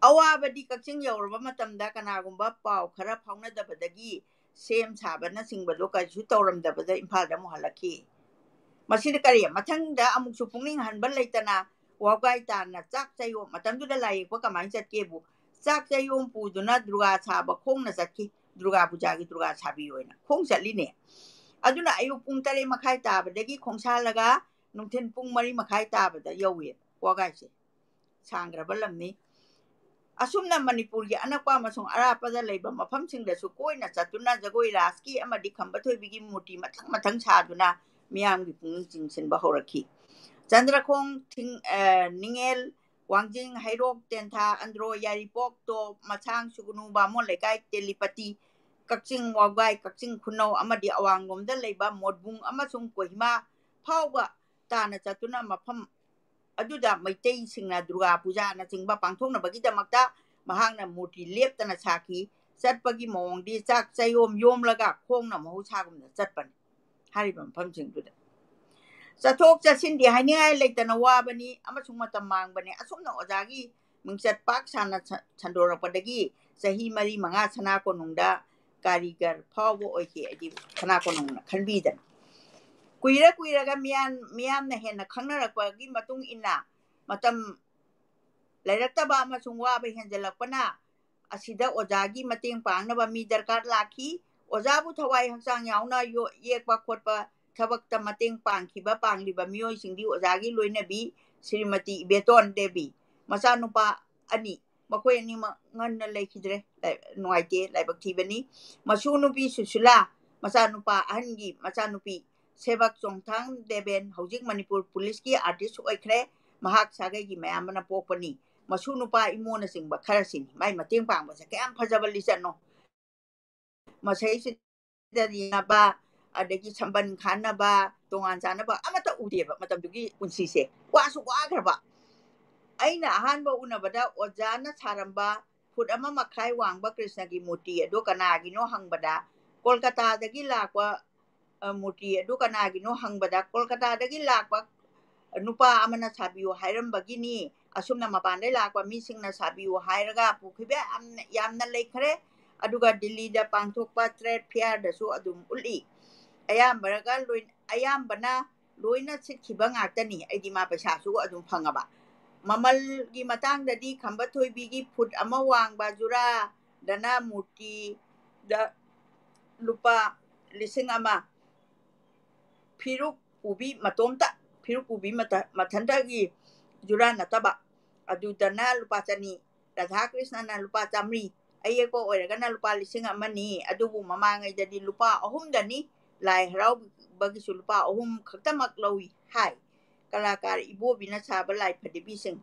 ꯑꯋꯥꯕꯗꯤ ꯀꯛꯆꯤꯡ ꯌꯧꯔꯕ ꯃꯇꯝꯗ ꯀꯅꯥꯒꯨꯝꯕ ꯄꯥꯎ ꯈꯔ ꯐꯥꯎꯅꯗꯕꯗꯒꯤ ꯁꯦꯝ ꯁꯥꯕꯅꯆꯤꯡꯕꯗꯣ ꯀꯩꯁꯨ ꯇꯧꯔꯝꯗꯕꯗ ꯏꯝꯐꯥꯜꯗ ꯑꯃꯨꯛ ꯍꯜꯂꯛꯈꯤ ꯃꯁꯤꯗ ꯀꯔꯤ ꯃꯊꯪꯗ ꯑꯃꯨꯛꯁꯨ ꯄꯨꯛꯅꯤꯡ ꯍꯟꯕ ꯂꯩꯇꯅ ꯋꯥꯎꯒꯥꯏ ꯇꯥꯟꯅ ꯆꯥꯛ ꯆꯌꯣꯝ ꯃꯇꯝꯗꯨꯗ ꯂꯥꯏ ꯌꯦꯛꯄ ꯀꯃꯥꯏꯅ ꯆꯠꯀꯦꯕꯨ ꯆꯥꯛ ꯆꯌꯣꯝ ꯄꯨꯗꯨꯅ ꯗꯨꯔꯒꯥ ꯁꯥꯕ ꯈꯣꯡꯅ ꯆꯠꯈꯤ ꯗꯨꯔꯒꯥ ꯄꯨꯖꯥꯒꯤ ꯗꯨꯔꯒꯥ ꯁꯥꯕꯤ ꯑꯣꯏꯅ ꯈꯣꯡ ꯆꯠꯂꯤꯅꯦ ꯑꯗꯨꯅ ꯑꯌꯨꯛ ꯄꯨꯡ 3:30 ꯇꯥꯕꯗꯒꯤ ꯈꯣꯡꯁꯥꯜꯂꯒ ꯅꯨꯡꯊꯤꯟ ꯄꯨꯡ 4:30 ꯇꯥꯕꯗ ꯌꯧꯋꯦ ꯋꯥꯒꯥꯏꯁꯦ ꯁꯥꯡꯈ꯭ꯔꯕ ꯂꯝꯅꯤ ꯑꯁꯨꯝꯅ ꯃꯅꯤꯄꯨꯔꯒꯤ ꯑꯅꯛꯄ ꯑꯃꯁꯨꯡ ꯑꯔꯥꯞꯄꯗ ꯂꯩꯕ ꯃꯐꯝꯁꯤꯡꯗꯁꯨ ꯀꯣꯏꯅ ꯆꯠꯇꯨꯅ ꯖꯒꯣꯏ ꯔꯥꯁꯀꯤ ꯑꯃꯗꯤ ꯈꯝꯕ ꯊꯣꯏꯕꯤꯒꯤ ꯃꯨꯔꯇꯤ ꯃꯊꯪ ꯃꯊꯪ ꯁꯥꯗꯨꯅ ꯃꯤꯌꯥꯝꯒꯤ ꯄꯨꯛꯅꯤꯡ ꯆꯤꯡꯁꯤꯟꯕ ꯍꯧꯔꯛꯈꯤ ꯆꯟꯗ꯭ꯔꯈꯣꯡ ꯅꯤꯡꯉꯦꯜ ꯋꯥꯡꯖꯤꯡ ꯍꯩꯔꯣꯛ ꯇꯦꯟꯊꯥ ꯑꯟꯗ꯭ꯔꯣ ꯌꯥꯏꯔꯤꯄꯣꯛ ꯇꯣꯞ ꯃꯁꯥꯡ ꯁꯨꯒꯨꯅꯨ ꯕꯥꯃꯣꯟ ꯂꯩꯀꯥꯏ ꯇꯦꯂꯤꯄꯇꯤ ꯀꯛꯆꯤꯡ ꯋꯥꯎꯒꯥꯏ ꯀꯛꯆꯤꯡ ꯈꯨꯅꯧ ꯑꯃꯗꯤ ꯑꯋꯥꯡꯂꯣꯝꯗ ꯂꯩꯕ ꯃꯣꯠꯕꯨꯡ ꯑꯃꯁꯨꯡ ꯀꯣꯍꯤꯃꯥ ꯐꯥꯎꯕ ꯇꯥꯅ ꯆꯠꯇꯨꯅ ꯃꯐꯝ ꯑꯗꯨꯗ ꯃꯩꯇꯩꯁꯤꯡꯅ ꯗꯨꯔꯒꯥ ꯄꯨꯖꯥꯅꯆꯤꯡꯕ ꯄꯥꯡꯊꯣꯛꯅꯕꯒꯤꯗꯃꯛꯇ ꯃꯍꯥꯛꯅ ꯃꯨꯔꯇꯤ ꯂꯦꯞꯇꯅ ꯁꯥꯈꯤ ꯆꯠꯄꯒꯤ ꯃꯑꯣꯡꯗꯤ ꯆꯥꯛ ꯆꯌꯣꯝ ꯌꯣꯝꯂꯒ ꯈꯣꯡꯅ ꯃꯍꯧꯁꯥꯒꯨꯝꯅ ꯆꯠꯄꯅꯤ ꯍꯥꯏꯔꯤꯕ ꯃꯐꯝꯁꯤꯡꯗꯨꯗ ꯆꯠꯊꯣꯛ ꯆꯠꯁꯤꯟꯗꯤ ꯍꯥꯏꯅꯤꯡꯉꯥꯏ ꯂꯩꯇꯅ ꯋꯥꯕꯅꯤ ꯑꯃꯁꯨꯡ ꯃꯇꯝ ꯃꯥꯡꯕꯅꯤ ꯑꯁꯨꯝꯅ ꯑꯣꯖꯥꯒꯤ ꯃꯤꯡꯆꯠ ꯄꯥꯛ ꯁꯥꯟꯅ ꯁꯟꯗꯣꯔꯛꯄꯗꯒꯤ ꯆꯍꯤ 4-5 ꯁꯅꯥꯀꯣꯅꯨꯡꯗ ꯀꯥꯔꯤꯒꯔ ꯐꯥꯎꯕ ꯑꯣꯏꯈꯤ ꯑꯩꯗꯤ ꯁꯅꯥꯀꯣꯅꯨꯡꯅ ꯈꯟꯕꯤꯗꯅ ꯀꯨꯏꯔꯒ ꯃꯤꯌꯥꯝꯅ ꯍꯦꯟꯅ ꯈꯪꯅꯔꯛꯄꯒꯤ ꯃꯇꯨꯡ ꯏꯟꯅ ꯃꯇꯝ ꯂꯩꯔꯛꯇꯕ ꯑꯃꯁꯨꯡ ꯋꯥꯕ ꯍꯦꯟꯖꯜꯂꯛꯄꯅ ꯑꯁꯤꯗ ꯑꯣꯖꯥꯒꯤ ꯃꯇꯦꯡ ꯄꯥꯡꯅꯕ ꯃꯤ ꯗꯔꯀꯥꯔ ꯂꯥꯛꯈꯤ ꯑꯣꯖꯥꯕꯨ ꯊꯋꯥꯏ ꯍꯛꯆꯥꯡ ꯌꯥꯎꯅ ꯌꯦꯛꯄ ꯈꯣꯠꯄ ꯊꯕꯛꯇ ꯃꯇꯦꯡ ꯄꯥꯡꯂꯤꯕ ꯃꯤꯑꯣꯏꯁꯤꯡꯗꯤ ꯑꯣꯖꯥꯒꯤ ꯂꯣꯏꯅꯕꯤ శ్రీꯃꯇꯤ ꯏꯕꯦꯇꯣꯟ ꯗꯦꯕꯤ ꯃꯆꯥꯅꯨꯄꯥ 2 ꯃꯈꯣꯏ ꯑꯅꯤꯃꯛ ꯉꯟꯅ ꯂꯩꯈꯤꯗ꯭ꯔꯦ ꯅꯨꯡꯉꯥꯏꯇꯦ ꯂꯥꯏꯕꯛ ꯊꯤꯕꯅꯤ ꯃꯁꯨ ꯅꯨꯄꯤ ꯁꯨꯁꯤꯂꯥ ꯃꯆꯥꯅꯨꯄꯥ ꯑꯍꯟꯒꯤ ꯃꯆꯥꯅꯨꯄꯤ ꯁꯦꯕꯛ ꯆꯣꯡꯊꯥꯡ ꯗꯦꯕꯦꯟ ꯍꯧꯖꯤꯛ ꯃꯅꯤꯄꯨꯔ ꯄꯨꯂꯤꯁꯀꯤ ꯑꯥꯔꯇꯤꯁ ꯑꯣꯏꯈ꯭ꯔꯦ ꯃꯍꯥꯛ ꯁꯥꯒꯩꯒꯤ ꯃꯌꯥꯝꯕꯅ ꯄꯣꯛꯄꯅꯤ ꯃꯁꯨ ꯅꯨꯄꯥ ꯏꯃꯣꯅꯆꯤꯡꯕ ꯈꯔꯁꯤꯅꯤ ꯃꯥꯏ ꯃꯇꯦꯡ ꯄꯥꯡꯕꯁꯦ ꯀꯌꯥꯝ ꯐꯖꯕ ꯂꯤꯆꯠꯅꯣ ꯃꯁꯩꯁꯤꯗ ꯌꯦꯡꯅꯕ ꯑꯗꯒꯤ ꯁꯝꯕꯟ ꯈꯥꯅꯕ ꯇꯣꯉꯥꯟ ꯆꯥꯅꯕ ꯑꯃꯠꯇ ꯎꯗꯦꯕ ꯃꯇꯝꯗꯨꯒꯤ ꯄꯨꯟꯁꯤꯁꯦ ꯋꯥꯁꯨ ꯋꯥꯈ꯭ꯔꯕ ꯑꯩꯅ ꯑꯍꯥꯟꯕ ꯎꯅꯕꯗ ꯑꯣꯖꯥꯅ ꯁꯥꯔꯝꯕ ꯐꯨꯠ 1.5 ꯋꯥꯡꯕ ꯀ꯭ꯔꯤꯁꯅꯒꯤ ꯃꯨꯔꯇꯤ ꯑꯗꯨ ꯀꯅꯥꯒꯤꯅꯣ ꯍꯪꯕꯗ ꯀꯣꯜꯀꯇꯥꯗꯒꯤ ꯂꯥꯛꯄ ꯃꯨꯔꯇꯤ ꯑꯗꯨ ꯀꯅꯥꯒꯤꯅꯣ ꯍꯪꯕꯗ ꯀꯣꯜꯀꯇꯥꯗꯒꯤ ꯂꯥꯛꯄ ꯅꯨꯄꯥ ꯑꯃꯅ ꯁꯥꯕꯤꯌꯨ ꯍꯥꯏꯔꯝꯕꯒꯤꯅꯤ ꯑꯁꯨꯝꯅ ꯃꯄꯥꯟꯗꯩ ꯂꯥꯛꯄ ꯃꯤꯁꯤꯡꯅ ꯁꯥꯕꯤꯌꯨ ꯍꯥꯏꯔꯒ ꯄꯨꯈꯤꯕ ꯌꯥꯝꯅ ꯂꯩꯈ꯭ꯔꯦ ꯑꯗꯨꯒ ꯗꯤꯜꯂꯤꯗ ꯄꯥꯡꯊꯣꯛꯄ ꯇ꯭ꯔꯦꯗ ꯐꯤꯌꯔꯗꯁꯨ ꯑꯗꯨꯝ ꯎꯠꯂꯤ ꯑꯌꯥꯝꯕꯅ ꯂꯣꯏꯅ ꯁꯤꯠꯈꯤꯕ ꯉꯥꯛꯇꯅꯤ ꯑꯩꯗꯤ ꯃꯥ ꯄꯩꯁꯥꯁꯨ ꯑꯗꯨꯝ ꯐꯪꯉꯕ ꯃꯃꯜꯒꯤ ꯃꯇꯥꯡꯗꯗꯤ ꯈꯝꯕ ꯊꯣꯏꯕꯤꯒꯤ ꯐꯨꯠ 1 ꯋꯥꯡꯕ ꯖꯨꯔꯥꯗꯅ ꯃꯨꯔꯇꯤꯗ ꯂꯨꯄꯥ 1,000 ꯐꯤꯔꯨꯛ ꯄꯨꯕꯤ ꯃꯊꯟꯇꯒꯤ ꯖꯨꯔꯥ ꯅꯠꯇꯕ ꯑꯗꯨꯗꯅ ꯂꯨꯄꯥ 200 ꯔꯥꯙꯥ ꯀ꯭ꯔꯤꯁꯅꯅ ꯂꯨꯄꯥ 100 ꯑꯌꯦꯛꯄ ꯑꯣꯏꯔꯒꯅ ꯂꯨꯄꯥ 1,000 ꯑꯗꯨꯕꯨ ꯃꯃꯥꯡꯉꯩꯗꯗꯤ ꯂꯨꯄꯥ 3ꯗꯅꯤ ꯂꯥꯏ ꯍꯔꯥꯎꯕꯒꯤꯁꯨ ꯂꯨꯄꯥ 3 ꯈꯛꯇꯃꯛ ꯂꯧꯏ ꯍꯥꯏ ꯀलाꯀꯥꯔ ꯏꯕꯣꯕꯤꯅ ꯁꯥꯕ ꯂꯥꯏ ꯐꯗꯤꯕꯤꯁꯤꯡ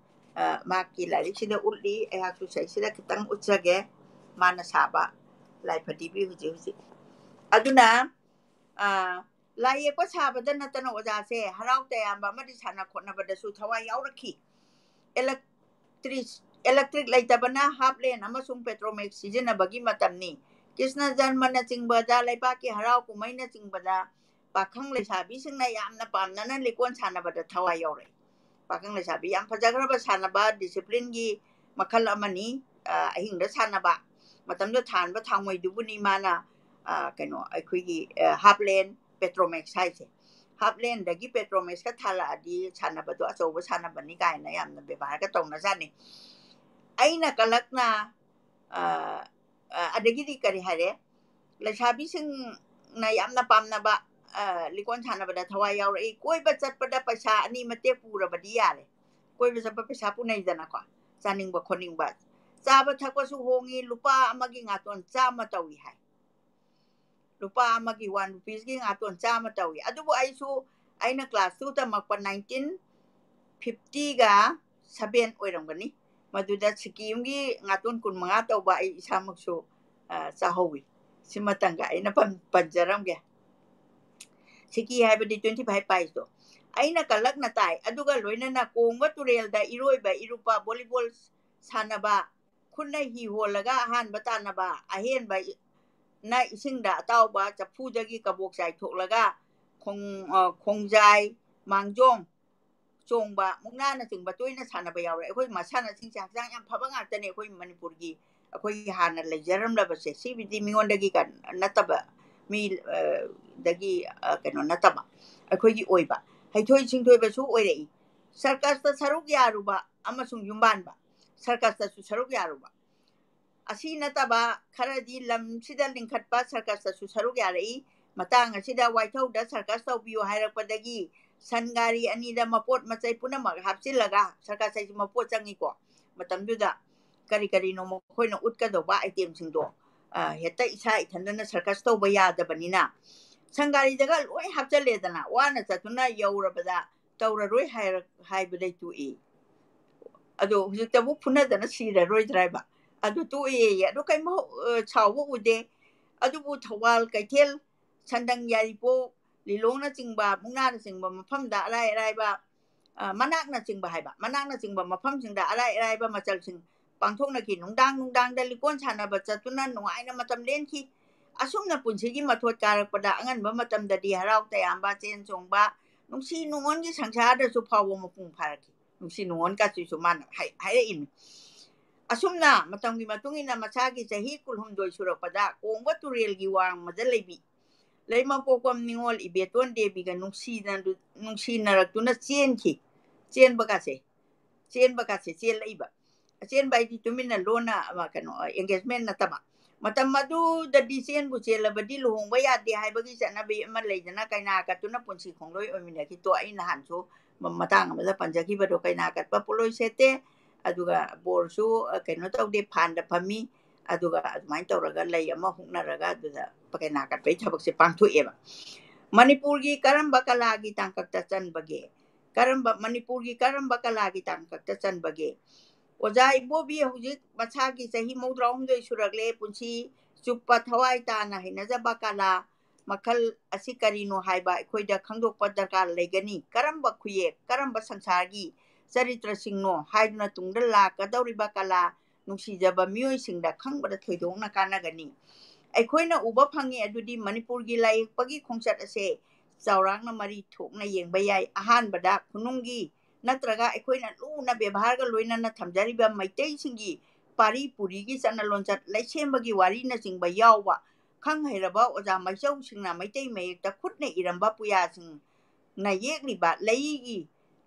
ꯃꯥꯒꯤ ꯂꯥꯏꯔꯤꯛꯁꯤꯗ ꯎꯠꯂꯤ ꯑꯩꯍꯥꯛꯁꯨ ꯁꯩꯁꯤꯗ ꯈꯤꯇꯪ ꯎꯠꯆꯒꯦ ꯃꯥꯅ ꯁꯥꯕ ꯂꯥꯏ ꯐꯗꯤꯕꯤ ꯍꯧꯖꯤꯛ ꯑꯗꯨꯅ ꯂꯥꯏ ꯌꯦꯛꯄ ꯁꯥꯕꯗ ꯅꯠꯇꯅ ꯑꯣꯖꯥꯁꯦ ꯍꯔꯥꯎ ꯇꯌꯥꯝꯕ ꯑꯃꯗꯤ ꯁꯥꯟꯅ ꯈꯣꯠꯅꯕꯗꯁꯨ ꯊꯋꯥꯏ ꯌꯥꯎꯔꯛꯈꯤ ꯏꯂꯦꯛꯇ꯭ꯔꯤꯛ ꯂꯩꯇꯕꯅ ꯍꯥꯞꯂꯦꯟ ꯑꯃꯁꯨꯡ ꯄꯦꯇ꯭ꯔꯣꯃꯦꯛꯁ ꯁꯤꯖꯤꯟꯅꯕꯒꯤ ꯃꯇꯝꯅꯤ ꯀ꯭ꯔꯤꯁꯅ ꯖꯟꯃꯅꯆꯤꯡꯕꯗ ꯂꯩꯕꯥꯛꯀꯤ ꯍꯔꯥꯎ ꯀꯨꯝꯍꯩꯅꯆꯤꯡꯕꯗ ꯄꯥꯈꯪ ꯂꯩꯁꯥꯕꯤꯁꯤꯡꯅ ꯌꯥꯝꯅ ꯄꯥꯝꯅꯅ ꯂꯤꯀꯣꯟ ꯁꯥꯟꯅꯕꯗ ꯊꯋꯥꯏ ꯌꯥꯎꯔꯛꯏ ꯄꯥꯈꯪ ꯂꯩꯁꯥꯕꯤ ꯌꯥꯝ ꯐꯖꯈ꯭ꯔꯕ ꯁꯥꯟꯅꯕ ꯗꯤꯁꯤꯄ꯭ꯂꯤꯟꯒꯤ ꯃꯈꯜ ꯑꯃꯅꯤ ꯑꯍꯤꯡꯗ ꯁꯥꯟꯅꯕ ꯃꯇꯝꯗ ꯊꯥꯟꯕ ꯊꯥꯎꯃꯩꯗꯨꯕꯨꯅꯤ ꯃꯥꯅ ꯑꯩꯈꯣꯏꯒꯤ ꯍꯥꯞꯂꯦꯟ ꯄꯦꯇ꯭ꯔꯣꯃꯦꯛꯁ ꯍꯥꯏꯁꯦ ꯍꯥꯞꯂꯦꯟꯗꯒꯤ ꯄꯦꯇ꯭ꯔꯣꯃꯦꯛꯁꯀ ꯊꯥꯜꯂꯛꯑꯗꯤ ꯁꯥꯟꯅꯕꯗꯣ ꯑꯆꯧꯕ ꯁꯥꯟꯅꯕꯅꯤ ꯀꯥꯏꯅ ꯌꯥꯝꯅ ꯕꯦꯕꯥꯔꯒ ꯇꯧꯅꯖꯥꯠꯅꯤ ꯑꯩꯅ ꯀꯂꯛꯅ ꯑꯗꯒꯤꯗꯤ ꯀꯔꯤ ꯍꯥꯏꯔꯦ ꯂꯩꯁꯥꯕꯤꯁꯤꯡꯅ ꯌꯥꯝꯅ ꯄꯥꯝꯅꯕ ꯂꯤꯀꯣꯟ ꯁꯥꯟꯅꯕꯗ ꯊꯋꯥꯏ ꯌꯥꯎꯔꯛꯏ ꯀꯣꯏꯕ ꯆꯠꯄꯗ ꯄꯩꯁꯥ 2 ꯃꯇꯦꯛ ꯄꯨꯔꯕꯗꯤ ꯌꯥꯔꯦ ꯀꯣꯏꯕ ꯆꯠꯄ ꯄꯩꯁꯥ ꯄꯨꯅꯩꯗꯅꯀꯣ ꯆꯥꯅꯤꯡꯕ ꯈꯣꯠꯅꯤꯡꯕ ꯆꯥꯕ ꯊꯛꯄꯁꯨ ꯍꯣꯡꯉꯤ ꯂꯨꯄꯥ 1ꯒꯤ ꯉꯥꯇꯣꯟ 100 ꯇꯧꯏ ꯍꯥꯏ ꯂꯨꯄꯥ 1ꯒꯤ 1 ꯔꯨꯄꯤꯁꯀꯤ ꯉꯥꯇꯣꯟ 100 ꯇꯧꯏ ꯑꯗꯨꯕꯨ ꯑꯩꯅ ꯀ꯭ꯂꯥꯁ 2 ꯇꯝꯃꯛꯄ 1950-7 ꯑꯣꯏꯔꯝꯒꯅꯤ ꯃꯗꯨꯗ ꯁꯤꯀꯤꯝꯒꯤ ꯉꯥꯇꯣꯟ 25 ꯇꯧꯕ ꯑꯩ ꯏꯁꯥꯃꯛꯁꯨ ꯆꯥꯍꯧꯋꯤ ꯁꯤꯃꯇꯪꯒ ꯑꯩꯅ ꯄꯟꯖꯔꯝꯒꯦ ꯁꯤꯀꯤ ꯍꯥꯏꯕꯗꯤ 25 ꯄꯥꯏꯁꯇꯣ ꯑꯩꯅ ꯀꯂꯛꯅ ꯇꯥꯏ ꯑꯗꯨꯒ ꯂꯣꯏꯅꯅ ꯀꯣꯡꯕ ꯇꯨꯔꯦꯜꯗ ꯏꯔꯣꯏꯕ ꯏꯔꯨꯞꯄ ꯚꯣꯂꯤꯕꯣꯜ ꯁꯥꯟꯅꯕ ꯈꯨꯠꯅ ꯍꯤ ꯍꯣꯜꯂꯒ ꯑꯍꯥꯟꯕ ꯇꯥꯟꯅꯕ ꯑꯍꯦꯟꯕ ꯏꯁꯤꯡꯗ ꯑꯇꯥꯎꯕ ꯆꯐꯨꯗꯒꯤ ꯀꯕꯣꯛ ꯆꯥꯏꯊꯣꯛꯂꯒ ꯈꯣꯡꯖꯥꯏ ꯃꯥꯡꯖꯣꯡ ꯆꯣꯡꯕ ꯃꯨꯛꯅꯥꯅꯆꯤꯡꯕ ꯇꯣꯏꯅ ꯁꯥꯟꯅꯕ ꯌꯥꯎꯔꯦ ꯑꯩꯈꯣꯏ ꯃꯁꯥꯟꯅꯁꯤꯡꯁꯦ ꯍꯛꯆꯥꯡ ꯌꯥꯝ ꯐꯕ ꯉꯥꯛꯇꯅꯦ ꯑꯩꯈꯣꯏ ꯃꯅꯤꯄꯨꯔꯒꯤ ꯑꯩꯈꯣꯏꯒꯤ ꯍꯥꯟꯅ ꯂꯩꯖꯔꯝꯂꯕꯁꯦ ꯁꯤꯕꯨꯗꯤ ꯃꯤꯉꯣꯟꯗꯒꯤ ꯅꯠꯇꯕ ꯃꯤ ꯗꯒꯤ ꯀꯩꯅꯣ ꯅꯠꯇꯕ ꯑꯩꯈꯣꯏꯒꯤ ꯑꯣꯏꯕ ꯍꯩꯊꯣꯏ ꯁꯤꯡꯊꯣꯏꯕꯁꯨ ꯑꯣꯏꯔꯛꯏ ꯁꯔꯀꯁꯇ ꯁꯔꯨꯛ ꯌꯥꯔꯨꯕ ꯑꯃꯁꯨꯡ ꯌꯨꯝꯕꯥꯟꯕ ꯁꯔꯀꯁꯇꯁꯨ ꯁꯔꯨꯛ ꯌꯥꯔꯨꯕ ꯑꯁꯤ ꯅꯠꯇꯕ ꯈꯔꯗꯤ ꯂꯝꯁꯤꯗ ꯂꯤꯡꯈꯠꯄ ꯁꯔꯀꯁꯇꯁꯨ ꯁꯔꯨꯛ ꯌꯥꯔꯛꯏ ꯃꯇꯥꯡ ꯑꯁꯤꯗ ꯋꯥꯏꯊꯧꯗ ꯁꯔꯀꯁ ꯇꯧꯕꯤꯌꯨ ꯍꯥꯏꯔꯛꯄꯗꯒꯤ ꯁꯟꯒꯥꯔꯤ ꯑꯅꯤꯗ ꯃꯄꯣꯠ ꯃꯆꯩ ꯄꯨꯝꯅꯃꯛ ꯍꯥꯞꯆꯤꯜꯂꯒ ꯁꯔꯀꯁ ꯍꯥꯏꯁꯤ ꯃꯄꯣꯠ ꯆꯪꯉꯤꯀꯣ ꯃꯇꯝꯗꯨꯗ ꯀꯔꯤ ꯀꯔꯤꯅꯣ ꯃꯈꯣꯏꯅ ꯎꯠꯀꯗꯧꯕ ꯑꯥꯏꯇꯦꯝꯁꯤꯡꯗꯣ ꯍꯦꯛꯇ ꯏꯁꯥ ꯏꯊꯟꯗꯅ ꯁꯔꯀꯁ ꯇꯧꯕ ꯌꯥꯗꯕꯅꯤꯅ ꯁꯪꯒꯥꯔꯤꯗꯒ ꯂꯣꯏ ꯍꯥꯞꯆꯜꯂꯦꯗꯅ ꯋꯥꯅ ꯆꯠꯇꯨꯅ ꯌꯧꯔꯕꯗ ꯇꯧꯔꯔꯣꯏ ꯍꯥꯏꯕꯗꯩ ꯇꯣꯛꯏ ꯑꯗꯣ ꯍꯧꯖꯤꯛꯇꯕꯨ ꯐꯨꯅꯗꯅ ꯁꯤꯔꯔꯣꯏꯗ꯭ꯔꯥꯏꯕ ꯑꯗꯨ ꯇꯣꯛꯑꯦꯌꯦ ꯑꯗꯨ ꯀꯩꯝ ꯁꯥꯎꯕ ꯎꯗꯦ ꯑꯗꯨꯕꯨ ꯊꯧꯕꯥꯜ ꯀꯩꯊꯦꯜ ꯁꯟꯗꯪ ꯌꯥꯏꯔꯤꯄꯣꯛ ꯂꯤꯂꯣꯡꯅꯆꯤꯡꯕ ꯃꯨꯛꯅꯥꯅꯆꯤꯡꯕ ꯃꯐꯝꯗ ꯑꯔꯥꯏ ꯑꯔꯥꯏꯕ ꯃꯅꯥꯛꯅꯆꯤꯡꯕ ꯍꯥꯏꯕ ꯃꯅꯥꯛꯅꯆꯤꯡꯕ ꯃꯐꯝꯁꯤꯡꯗ ꯑꯔꯥꯏ ꯑꯔꯥꯏꯕ ꯃꯆꯜꯁꯤꯡ ꯄꯥꯡꯊꯣꯛꯅꯈꯤ ꯅꯨꯡꯗꯥꯡꯗ ꯂꯤꯀꯣꯟ ꯁꯥꯟꯅꯕ ꯆꯠꯇꯨꯅ ꯅꯨꯡꯉꯥꯏꯅ ꯃꯇꯝ ꯂꯦꯟꯈꯤ ꯑꯁꯨꯝꯅ ꯄꯨꯟꯁꯤꯒꯤ ꯃꯊꯣꯠ ꯀꯥꯔꯛꯄꯗ ꯑꯉꯟꯕ ꯃꯇꯝꯗꯗꯤ ꯍꯔꯥꯎ ꯇꯌꯥꯝꯕ ꯆꯦꯟ ꯆꯣꯡꯕ ꯅꯨꯡꯁꯤ ꯅꯨꯡꯉꯣꯟꯒꯤ ꯁꯪꯁꯥꯔꯗꯁꯨ ꯐꯥꯎꯕ ꯃꯄꯨꯡ ꯐꯥꯔꯛꯈꯤ ꯅꯨꯡꯁꯤ ꯅꯨꯡꯉꯣꯟꯀꯥꯁꯤꯁꯨ ꯃꯥꯅ ꯍꯥꯏꯔꯛꯏꯅꯤ ꯑꯁꯨꯝꯅ ꯃꯇꯝꯒꯤ ꯃꯇꯨꯡ ꯏꯟꯅ ꯃꯁꯥꯒꯤ ꯆꯍꯤ 12 ꯁꯨꯔꯛꯄꯗ ꯀꯣꯡꯕ ꯇꯨꯔꯦꯜꯒꯤ ꯋꯥꯡꯃꯗ ꯂꯩꯕꯤ ꯂꯩꯃꯄꯣꯛꯄꯝ ꯅꯤꯉꯣꯜ ꯏꯕꯦꯇꯣꯟ ꯗꯦꯕꯤꯒ ꯅꯨꯡꯁꯤꯅꯔꯛꯇꯨꯅ ꯆꯦꯟꯕꯒꯥꯁꯦ ꯆꯦꯜꯂꯛꯏꯕ ꯆꯦꯟꯕ ꯍꯥꯏꯗꯤ ꯇꯨꯃꯤꯟꯅ ꯂꯣꯟꯅ ꯀꯩꯅꯣ ꯑꯦꯡꯒꯦꯖꯃꯦꯟ ꯅꯠꯇꯕ ꯃꯇꯝ ꯑꯗꯨꯗꯗꯤ ꯆꯦꯜꯂꯕꯗꯤ ꯂꯨꯍꯣꯡꯕ ꯌꯥꯗꯦ ꯍꯥꯏꯕꯒꯤ ꯆꯠꯅꯕꯤ ꯑꯃ ꯂꯩꯗꯅ ꯀꯩꯅꯥ ꯀꯠꯇꯨꯅ ꯄꯨꯟꯁꯤ ꯈꯣꯡꯂꯣꯏ ꯑꯣꯏꯃꯤꯟꯅꯈꯤꯗꯣ ꯑꯩ ꯅꯍꯥꯟꯁꯨ ꯃꯇꯥꯡ ꯑꯃꯗ ꯄꯟꯖꯈꯤꯕꯗꯣ ꯀꯩꯅꯥ ꯀꯠꯄ ꯄꯣꯠꯂꯣꯏ ꯁꯦꯠꯇꯦ ꯑꯗꯨꯒ ꯕꯣꯔꯁꯨ ꯀꯩꯅꯣ ꯇꯧꯗꯦ ꯐꯥꯟꯗ ꯐꯝꯃꯤ ꯑꯗꯨꯒ ꯑꯗꯨꯃꯥꯏꯅ ꯇꯧꯔꯒ ꯂꯩ ꯑꯃ ꯍꯨꯛꯅꯔꯒ ꯑꯗꯨꯗ ꯀꯩꯅꯥ ꯀꯠꯄꯒꯤ ꯊꯕꯛꯁꯦ ꯄꯥꯡꯊꯣꯛꯑꯦꯕ ꯃꯅꯤꯄꯨꯔꯒꯤ ꯀꯔꯝꯕ ꯀꯂꯥꯒꯤ ꯇꯥꯡꯀꯛꯇ ꯆꯟꯕꯒꯦ ꯃꯅꯤꯄꯨꯔꯒꯤ ꯀꯔꯝꯕ ꯀꯂꯥꯒꯤ ꯇꯥꯡꯀꯛꯇ ꯆꯟꯕꯒꯦ ꯑꯣꯖꯥ ꯏꯕꯣꯕꯤ ꯍꯧꯖꯤꯛ ꯃꯁꯥꯒꯤ ꯆꯍꯤ 32 ꯁꯨꯔꯛꯂꯦ ꯄꯨꯟꯁꯤ ꯆꯨꯞꯄ ꯊꯋꯥꯏ ꯇꯥꯅ ꯍꯩꯅꯖꯕ ꯀꯂꯥ ꯃꯈꯜ ꯑꯁꯤ ꯀꯔꯤꯅꯣ ꯍꯥꯏꯕ ꯑꯩꯈꯣꯏꯗ ꯈꯪꯗꯣꯛꯄ ꯗꯔꯀꯥꯔ ꯂꯩꯒꯅꯤ ꯀꯔꯝꯕ ꯈꯨꯌꯦꯛ ꯀꯔꯝꯕ ꯁꯪꯁꯥꯔꯒꯤ ꯆꯔꯤꯇ꯭ꯔꯁꯤꯡꯅꯣ ꯍꯥꯏꯗꯨꯅ ꯇꯨꯡꯗ ꯂꯥꯛꯀꯗꯧꯔꯤꯕ ꯀꯂꯥ ꯅꯨꯡꯁꯤꯖꯕ ꯃꯤꯑꯣꯏꯁꯤꯡꯗ ꯈꯪꯕꯗ ꯊꯣꯏꯗꯣꯛꯅ ꯀꯥꯟꯅꯒꯅꯤ ꯑꯩꯈꯣꯏꯅ ꯎꯕ ꯐꯪꯉꯤ ꯑꯗꯨꯗꯤ ꯃꯅꯤꯄꯨꯔꯒꯤ ꯂꯥꯏ ꯌꯦꯛꯄꯒꯤ ꯈꯣꯡꯆꯠ ꯑꯁꯦ ꯆꯥꯎꯔꯥꯛꯅ 3 ꯊꯣꯛꯅ ꯌꯦꯡꯕ ꯌꯥꯏ ꯑꯍꯥꯟꯕꯗ ꯈꯨꯅꯨꯡꯒꯤ ꯅꯠꯇ꯭ꯔꯒ ꯑꯩꯈꯣꯏꯅ ꯂꯨꯅ ꯕꯦꯕꯥꯔꯒ ꯂꯣꯏꯅꯅ ꯊꯝꯖꯔꯤꯕ ꯃꯩꯇꯩꯁꯤꯡꯒꯤ ꯄꯥꯔꯤ ꯄꯨꯔꯤꯒꯤ ꯆꯠꯅ ꯂꯣꯟꯆꯠ ꯂꯩꯁꯦꯝꯕꯒꯤ ꯋꯥꯔꯤꯅꯆꯤꯡꯕ ꯌꯥꯎꯕ ꯈꯪ ꯍꯩꯔꯕ ꯑꯣꯖꯥ ꯃꯩꯆꯧꯁꯤꯡꯅ ꯃꯩꯇꯩ ꯃꯌꯦꯛꯇ ꯈꯨꯠꯅ ꯏꯔꯝꯕ ꯄꯨꯌꯥꯁꯤꯡꯅ ꯌꯦꯛꯂꯤꯕ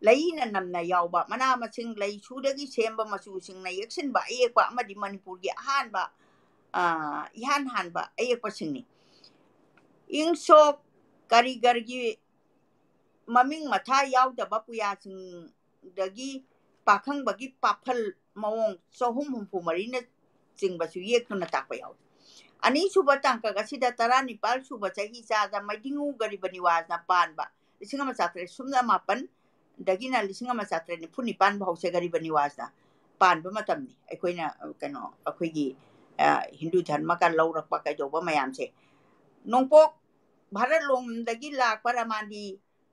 ꯂꯩꯏꯅ ꯅꯝꯅ ꯌꯥꯎꯕ ꯃꯅꯥ ꯃꯁꯤꯡ ꯂꯩꯁꯨꯗꯒꯤ ꯁꯦꯝꯕ ꯃꯆꯨꯁꯤꯡꯅ ꯌꯦꯛꯁꯤꯟꯕ ꯑꯌꯦꯛꯄ ꯑꯃꯗꯤ ꯃꯅꯤꯄꯨꯔꯒꯤ ꯑꯍꯥꯟꯕ इहान हानबा अयेक्पसिंगनी इंसोक कारीगरगी ममिंग मथा यावदबा पुयासिंगदगी पाखंगबगी पाफल मवोंग चहुम हुंफु मरीना चिंगबसु येक्तुना ताकपा याव अनि सुबा तांका गसिदा 19 सुबा चही चादा मैदिंगु गरीबनी वाजना पानबा लिसिंगमा चात्रे सुमना मापन दगिना लिसिंगमा चात्रे नि फुनि पान भावसे गरीबनी वाजना पानबा मतमनी अखोइना कनो अखोइगी हिंदू धर्म का लौरकपा कैदोबा मयामसे नोंपोक भारत लोमदगी लाकपा रामानी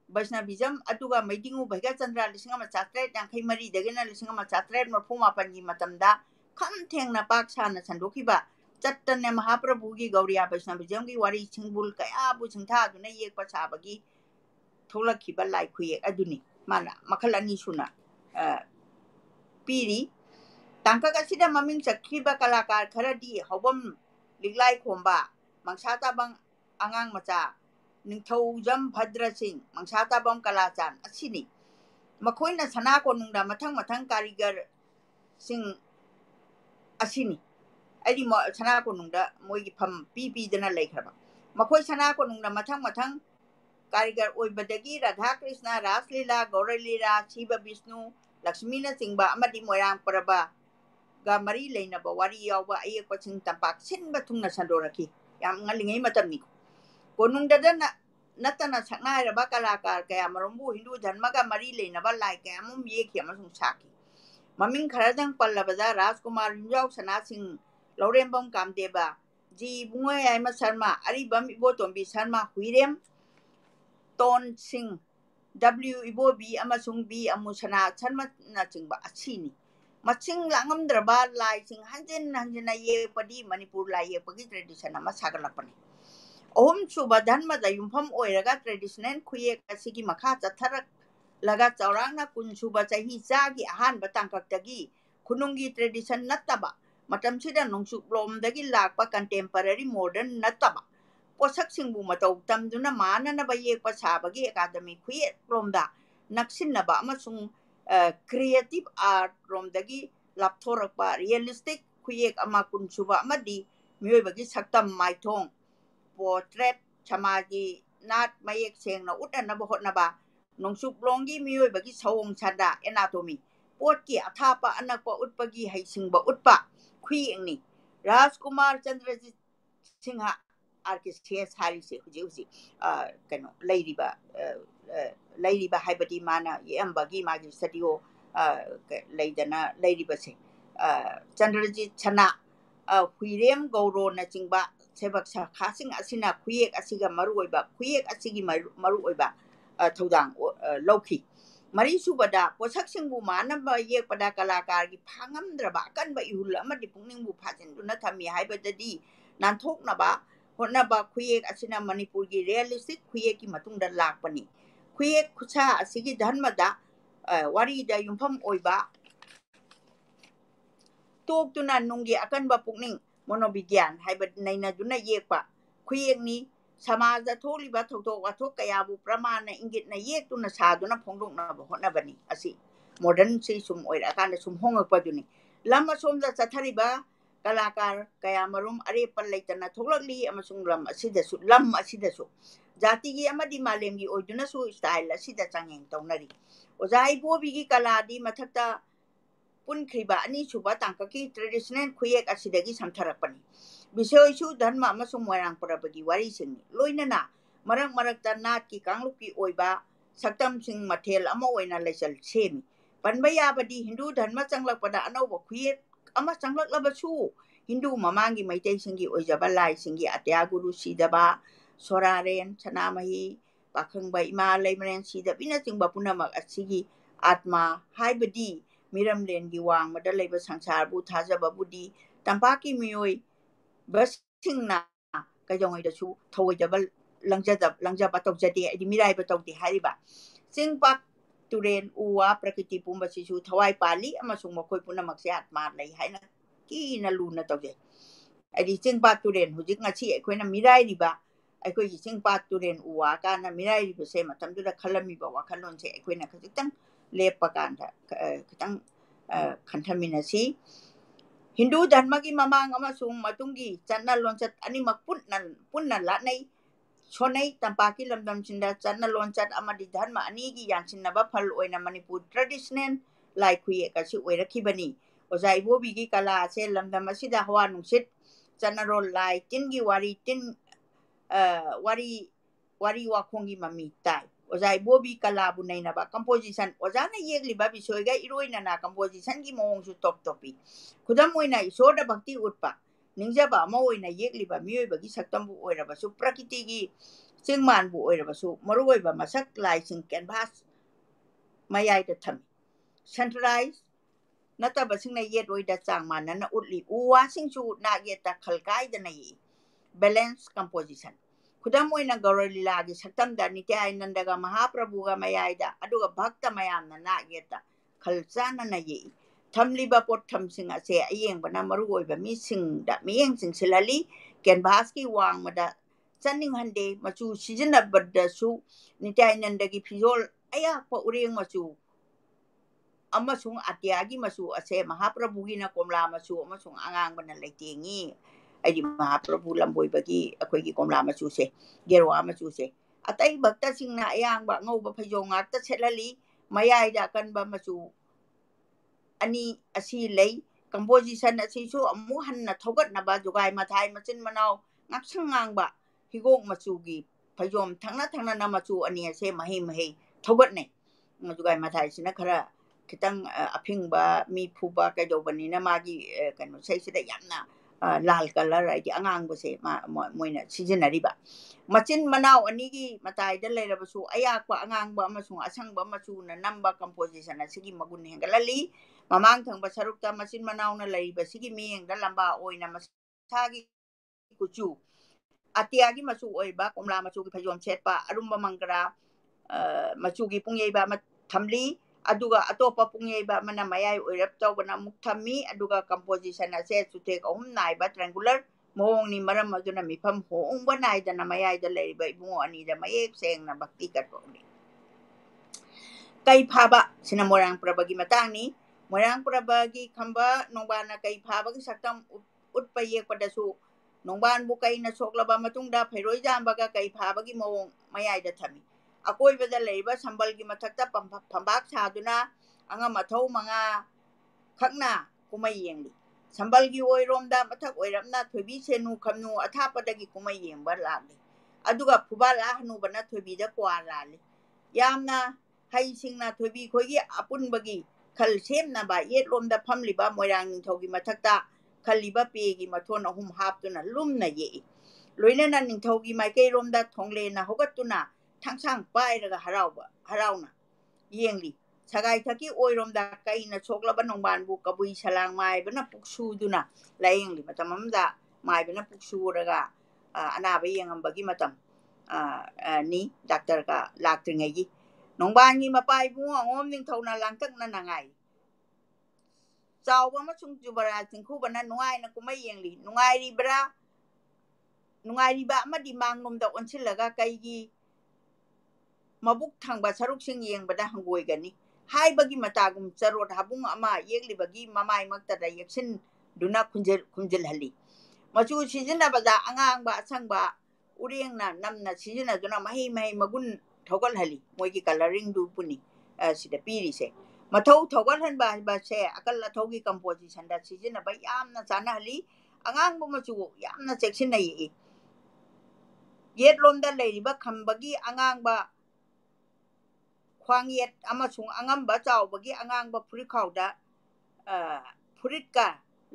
वैष्णविज्म अदुगा मैदिंगु भैगा चंद्रा लिसिंगमा चात्रे यांखै मरी दगिना लिसिंगमा चात्रे मफु मापनगी मतमदा खम थेंगना पाक साना संदोखिबा चट्टने महाप्रभुगी गौरिया वैष्णविज्मगी वारी छिंगबुल कयाबु छिंथादुना येकपा साबगी थोलखिबा लाइखुये अदुनी माना मखल अनि सुना पीरी तांकागसिदा ममिंग चखिबा कलाकार खरदी हौबम लिगलाई खोंबा मंगसाताबंग आंगांग मचा निंगथौजम भद्र सिंह मंगसाताबम कलाचान असिनी मखोइना सना कोनुंगदा मथंग मथंग कारीगर सिंह असिनी अदि सना कोनुंगदा मोइगी फम पीदना लेखरबा मखोइ सना कोनुंगदा मथंग मथंग कारीगर ओइबदगी राधा कृष्ण रासलीला गौरलीला शिव विष्णु लक्ष्मीना चिंगबा अमदि मोयरांग परबा गा मरी लेनबा वारी यावबा अयेक्पसिंग तंपाक सिनबा थुंगना संदोरखी याम ngalingay matamni konungdada natana saknairaba kalakar kaya marumbu hindu dharmaga mari leinaba lai kaya mum yekhi amasung saki maming kharadang pallabada rajkumar yunjau sana sing laurembam kamdeba ji bungoy ayma sharma aribam ibotombi sharma huirem ton sing w ibobi amasung b amusana sharma na chingba asini मचिंग लांगमद्रबा लाइसिंग हंजन हंजना येपदी मणिपुर लाई येपगी ट्रेडिशन अमा सागलपनी ahum suba dhanmada yumpham oiraga traditional khuyek asigi makha chatharak laga chaurangna kun suba chahi chagi ahanba tangkaktagi khunungi tradition nattaba matamsida nungsuk lomdagi lakpa contemporary modern nattaba posak singbu matau tamduna mananaba yekpa sabagi academy khuyek lomda naksinaba amasung creative art lomdagi lapthorakpa realistic khuyek ama kun suba amadi mioibagi saktam maithong portrait chamagi nat mayek seng na utanaba hotnaba nongsuk longi mioibagi sawong chanda anatomy potki athapa anakpa utpagi haisingba utpa khui engni Rajkumar Chandrajit Singha architect harise huji kano lairiba haibadi mana yambagi magi studio laidana lairiba se Chandrajit Chana huirem gauro na chingba sebak sa khasing asina khuyek asiga maruoiba khuyek asigi maruoiba thodang lokhi mari subada posak singbu manamba yek pada kalakar gi phangamdraba kanba ihul amadi pungningbu phajinduna thami haibadadi nanthoknaba hotnaba khuyek asina manipur gi realistic khuyek ki matungda lakpani khuyek khucha asigi dhanmada wari da yumpham oiba tok tuna nunggi akanba pukning monobigyan haibad naina duna yekpa khuyek ni samaja tholiba thoktok wathok kayabu pramana ingit na yek tuna saduna phongdok na hotnabani asi modern si sum oira akanda sum hongakpa duni lama somda chathariba kalakar kayamarum are palaitana thoklakli amasung lam asidasu jati gi amadi malem gi oiduna su style asida changeng taunari ojai bobi gi kaladi mathakta punkriba ani suba tangkaki traditional khuyek asidagi samtharakpani bisoy su dhanma amasung moirang parabagi wari singni loinana marak marakta nat ki kangluki oiba saktam sing mathel ama oina laisal semi panba yabadi hindu dhanma changlakpada anauba khuyek ama changlaklabasu hindu mamangi maitai singi oijaba lai singi atya guru sidaba soraren chanamahi pakhangba ima laimren sidabina chingba punamak asigi atma haibadi miramlen gi wang mada leiba sangsar bu thajaba budi tampaki mioi basingna kajongoi dasu thawajaba langjaba tawjadi adi mirai ba tawdi hariba singpak turen uwa prakriti pumba sisu thawai pali amasung makoi punamak se atma lei haina ki na luna tawje adi singpak turen hujik ngachi ekoina mirai riba aikoi gi singpak turen uwa kana mirai riba se matamduda khalami ba wakhalon se ekoina khajitang lepakanda kitang khantaminasi Hindu dharma gi mamang amasung matungi channa lonchat animak punnan latnai sonai tampaki lamdam chinda channa lonchat amadi dharma ani gi yanchinnaba phal oina manipur traditional lai khuye kasi oirakibani ojai bobi gi kala se lamdam asida hawa nungsit channa rol lai tin gi wari tin wari wakhongi mami tai ojai bobi kala bu naina ba composition ojana yegli ba bisoiga iroina na composition gi mong su top topi khudam oina isoda bhakti utpa ningjaba ma oina yegli ba mioi ba gi saktam bu oira ba su prakriti gi chingman bu oira ba su maroi ba masak lai sing canvas mayai da tham centralize nata ba sing na yet oida changman na utli uwa sing su na yeta khalkai da nai balance composition khudam oina gauralila gi saktam da nityai nandaga mahaprabhu ga mayaida aduga bhakta mayamna na yeta khalchana na ye thamliba pot thamsing ase ayeng bana maru oiba mi sing da miyeng sing silali canvas ki wang mada chaning hande machu sijina badda su nityai nandagi phijol aya pa ureng machu amasung atyagi machu ase mahaprabhu gi na komla machu amasung angang bana leitengi aidi mahaprabhu lamboi bagi akoi gi komla machu se gerwa machu se atai bhakta singna ayang ba ngau ba phajo ngakta selali mayai da kan ba machu ani asi lei composition asi su amu hanna thogat na ba jogai mathai machin manau ngaksang ngang ba higok machu gi phajom thangna na machu ani ase mahi thogat ne jogai mathai sina khara kitang aping ba mi phuba ka do bani na magi kanu sei sida yamna lal color ai angang ba se moina seasonary ba machin manau ani gi matai da leira ba su ayak ba angang ba amasung asang ba machu na namba composition asigi magun hengalali mamang thang ba sarukta machin manau na leira sigi mieng da lamba oina masagi kuchu ꯑꯇꯤꯌꯥꯒꯤ ꯃꯆꯨ ꯑꯣꯏꯕ ꯀꯣꯝꯂꯥ ꯃꯆꯨꯒꯤ ꯐꯩꯖꯣꯝ ꯁꯦꯠꯄ ꯑꯔꯨꯝꯕ ꯃꯪꯒ꯭ꯔꯥ ꯃꯆꯨꯒꯤ ꯄꯨꯡꯌꯩꯕ ꯑꯃ ꯊꯝꯂꯤ ꯑꯗꯨꯒ ꯑꯇꯣꯞꯄ ꯄꯨꯡꯌꯩꯕ ꯑꯃꯅ ꯃꯌꯥꯏ ꯑꯣꯏꯔꯞ ꯇꯧꯕꯅ ꯑꯃꯨꯛ ꯊꯝꯃꯤ ꯑꯗꯨꯒ ꯀꯝꯄꯣꯖꯤꯁꯟ ꯑꯁꯦ ꯆꯨꯊꯦꯛ ꯑꯍꯨꯝ ꯅꯥꯏꯕ ꯇ꯭ꯔꯦꯡꯒꯨꯂꯔ ꯃꯑꯣꯡꯅꯤ ꯃꯔꯝ ꯑꯗꯨꯅ ꯃꯤꯐꯝ ꯍꯣꯡꯕ ꯅꯥꯏꯗꯅ ꯃꯌꯥꯏꯗ ꯂꯩꯔꯤꯕ ꯏꯕꯨꯡꯉꯣ ꯑꯅꯤꯗ ꯃꯌꯦꯛ ꯁꯦꯡꯅ ꯚꯛꯇꯤ ꯀꯠꯄ ꯎꯠꯂꯤ ꯀꯩ ꯐꯥꯕ ꯁꯤꯅ ꯃꯣꯏꯔꯥꯡ ꯄꯔꯕꯒꯤ ꯃꯇꯥꯡꯅꯤ ꯃꯣꯏꯔꯥꯡ ꯄꯔꯕꯒꯤ ꯈꯝꯕ ꯅꯣꯡꯕꯥꯟꯅ ꯀꯩ ꯐꯥꯕꯒꯤ ꯁꯛꯇꯝ ꯎꯠꯄ ꯌꯦꯛꯄꯗꯁꯨ ꯅꯣꯡꯕꯥꯟꯕꯨ ꯀꯩꯅ ꯁꯣꯛꯂꯕ ꯃꯇꯨꯡꯗ ꯐꯩꯔꯣꯏ ꯖꯥꯝꯕꯒ ꯀꯩ ꯐꯥꯕꯒꯤ ꯃꯑꯣꯡ ꯃꯌꯥꯏꯗ ꯊꯝꯃꯤ ꯑꯀꯣꯏꯕꯗ ꯂꯩꯔꯤꯕ ꯁꯝꯕꯜꯒꯤ ꯃꯊꯛꯇ ꯐꯝꯕꯥꯛ ꯁꯥꯗꯨꯅ ꯑꯉꯝ ꯑꯊꯧ ꯃꯉꯥ ꯈꯛꯅ ꯀꯨꯝꯃꯩ ꯌꯦꯡꯂꯤ ꯁꯝꯕꯜꯒꯤ ꯑꯣꯏꯔꯣꯝꯗ ꯃꯊꯛ ꯑꯣꯏꯔꯞꯅ ꯊꯣꯏꯕꯤ ꯁꯦꯅꯨ ꯈꯝꯅꯨ ꯑꯊꯥꯞꯄꯗꯒꯤ ꯀꯨꯝꯃꯩ ꯌꯦꯡꯕ ꯂꯥꯛꯂꯤ ꯑꯗꯨꯒ ꯐꯨꯕꯥꯜꯂꯥ ꯍꯅꯨꯕꯅ ꯊꯣꯏꯕꯤꯗ ꯀ꯭ꯋꯥ ꯂꯥꯜꯂꯤ ꯌꯥꯝꯅ ꯍꯩꯁꯤꯡꯅ ꯊꯣꯏꯕꯤ ꯈꯣꯏꯒꯤ ꯑꯄꯨꯟꯕꯒꯤ ꯈꯜ ꯁꯦꯝꯅꯕ ꯌꯦꯠꯂꯣꯝꯗ ꯐꯝꯂꯤꯕ ꯃꯣꯏꯔꯥꯡ ꯅꯤꯡꯊꯧꯒꯤ ꯃꯊꯛꯇ ꯈꯜꯂꯤꯕ ꯄꯦꯒꯤ ꯃꯊꯣꯟ ꯑꯍꯨꯝ ꯍꯥꯞꯇꯨꯅ ꯂꯨꯝꯅ ꯌꯦꯛꯏ ꯂꯣꯏꯅꯅ ꯅꯤꯡꯊꯧꯒꯤ ꯃꯥꯏꯀꯩꯔꯣꯝꯗ ꯊꯣꯡꯂꯦꯟꯅ ꯍꯧꯒꯠꯇꯨꯅ ꯊꯥꯡꯁꯥꯡ ꯄꯥꯏꯔꯒ ꯍꯔꯥꯎꯅ ꯌꯦꯡꯂꯤ ꯁꯒꯥꯏꯊꯛꯀꯤ ꯑꯣꯏꯔꯣꯝꯗ ꯀꯩꯅ ꯁꯣꯛꯂꯕ ꯅꯣꯡꯕꯥꯟꯕꯨ ꯀꯕꯨꯏ ꯁꯂꯥꯡ ꯃꯥꯏꯕꯅ ꯄꯨꯛꯁꯨꯗꯨꯅ ꯂꯥꯏꯌꯦꯡꯂꯤ ꯃꯇꯝ ꯑꯃꯗ ꯃꯥꯏꯕꯅ ꯄꯨꯛꯁꯨꯔꯒ ꯑꯅꯥꯕ ꯌꯦꯡꯉꯝꯕꯒꯤ ꯃꯇꯝ ꯅꯤ ꯗꯥꯛꯇꯔꯒ ꯂꯥꯛꯇ꯭ꯔꯤꯉꯩꯒꯤ ꯅꯣꯡꯕꯥꯟꯒꯤ ꯃꯄꯥ ꯏꯕꯨꯡꯉꯣ ꯑꯉꯣꯝ ꯅꯤꯡꯊꯧꯅ ꯂꯥꯡꯇꯛꯅꯅ ꯉꯥꯏ ꯆꯥꯎꯕ ꯑꯃꯁꯨꯡ ꯖꯨꯕꯔꯥꯖ ꯆꯤꯡꯈꯨꯕꯅ ꯅꯨꯡꯉꯥꯏꯅ ꯀꯨꯝꯃꯩ ꯌꯦꯡꯂꯤ ꯅꯨꯡꯉꯥꯏꯔꯤꯕ ꯑꯃꯗꯤ ꯃꯥꯡꯂꯣꯝꯗ ꯑꯣꯟꯁꯤꯜꯂꯒ ꯀꯩꯒꯤ ꯃꯕꯨꯛ ꯊꯪꯕ ꯁꯔꯨꯛꯁꯤꯡ ꯌꯦꯡꯕꯗ ꯍꯪꯒꯣꯏꯒꯅꯤ ꯍꯥꯏꯕꯒꯤ ꯃꯇꯥꯒꯨꯝ ꯆꯔꯣꯠ ꯍꯥꯕꯨꯡ ꯑꯃ ꯌꯦꯛꯂꯤꯕꯒꯤ ꯃꯃꯥꯏꯃꯛꯇꯗ ꯌꯦꯛꯁꯤꯟꯗꯨꯅ ꯈꯨꯝꯖꯤꯜꯍꯜꯂꯤ ꯃꯆꯨ ꯁꯤꯖꯤꯟꯅꯕꯗ ꯑꯉꯥꯡꯕ ꯑꯁꯪꯕ ꯎꯔꯦꯡꯅ ꯅꯝꯅ ꯁꯤꯖꯤꯟꯅꯗꯨꯅ ꯃꯍꯩ ꯃꯒꯨꯟ ꯊꯧꯒꯠꯍꯜꯂꯤ ꯃꯣꯏꯒꯤ ꯀꯂꯔꯤꯡꯗꯨꯕꯨꯅꯤ ꯁꯤꯗ ꯄꯤꯔꯤꯁꯦ ꯃꯊꯧ ꯊꯧꯒꯠꯍꯟꯕ ꯍꯥꯏꯕꯁꯦ ꯑꯀꯜ ꯑꯊꯧꯒꯤ ꯀꯝꯄꯣꯖꯤꯁꯟꯗ ꯁꯤꯖꯤꯟꯅꯕ ꯌꯥꯝꯅ ꯆꯥꯅꯍꯜꯂꯤ ꯑꯉꯥꯡꯕ ꯃꯆꯨ ꯌꯥꯝꯅ ꯆꯦꯛꯁꯤꯟꯅ ꯌꯦꯛꯏ ꯌꯦꯠꯂꯣꯝꯗ ꯂꯩꯔꯤꯕ ꯈꯝꯕꯒꯤ ꯑꯉꯥꯡꯕ ꯈ꯭ꯋꯥꯡꯌꯦꯠ ꯑꯃꯁꯨꯡ ꯑꯉꯝꯕ ꯆꯥꯎꯕꯒꯤ ꯑꯉꯥꯡꯕ ꯐꯨꯔꯤꯠꯈꯥꯎꯗ ꯐꯨꯔꯤꯠꯀ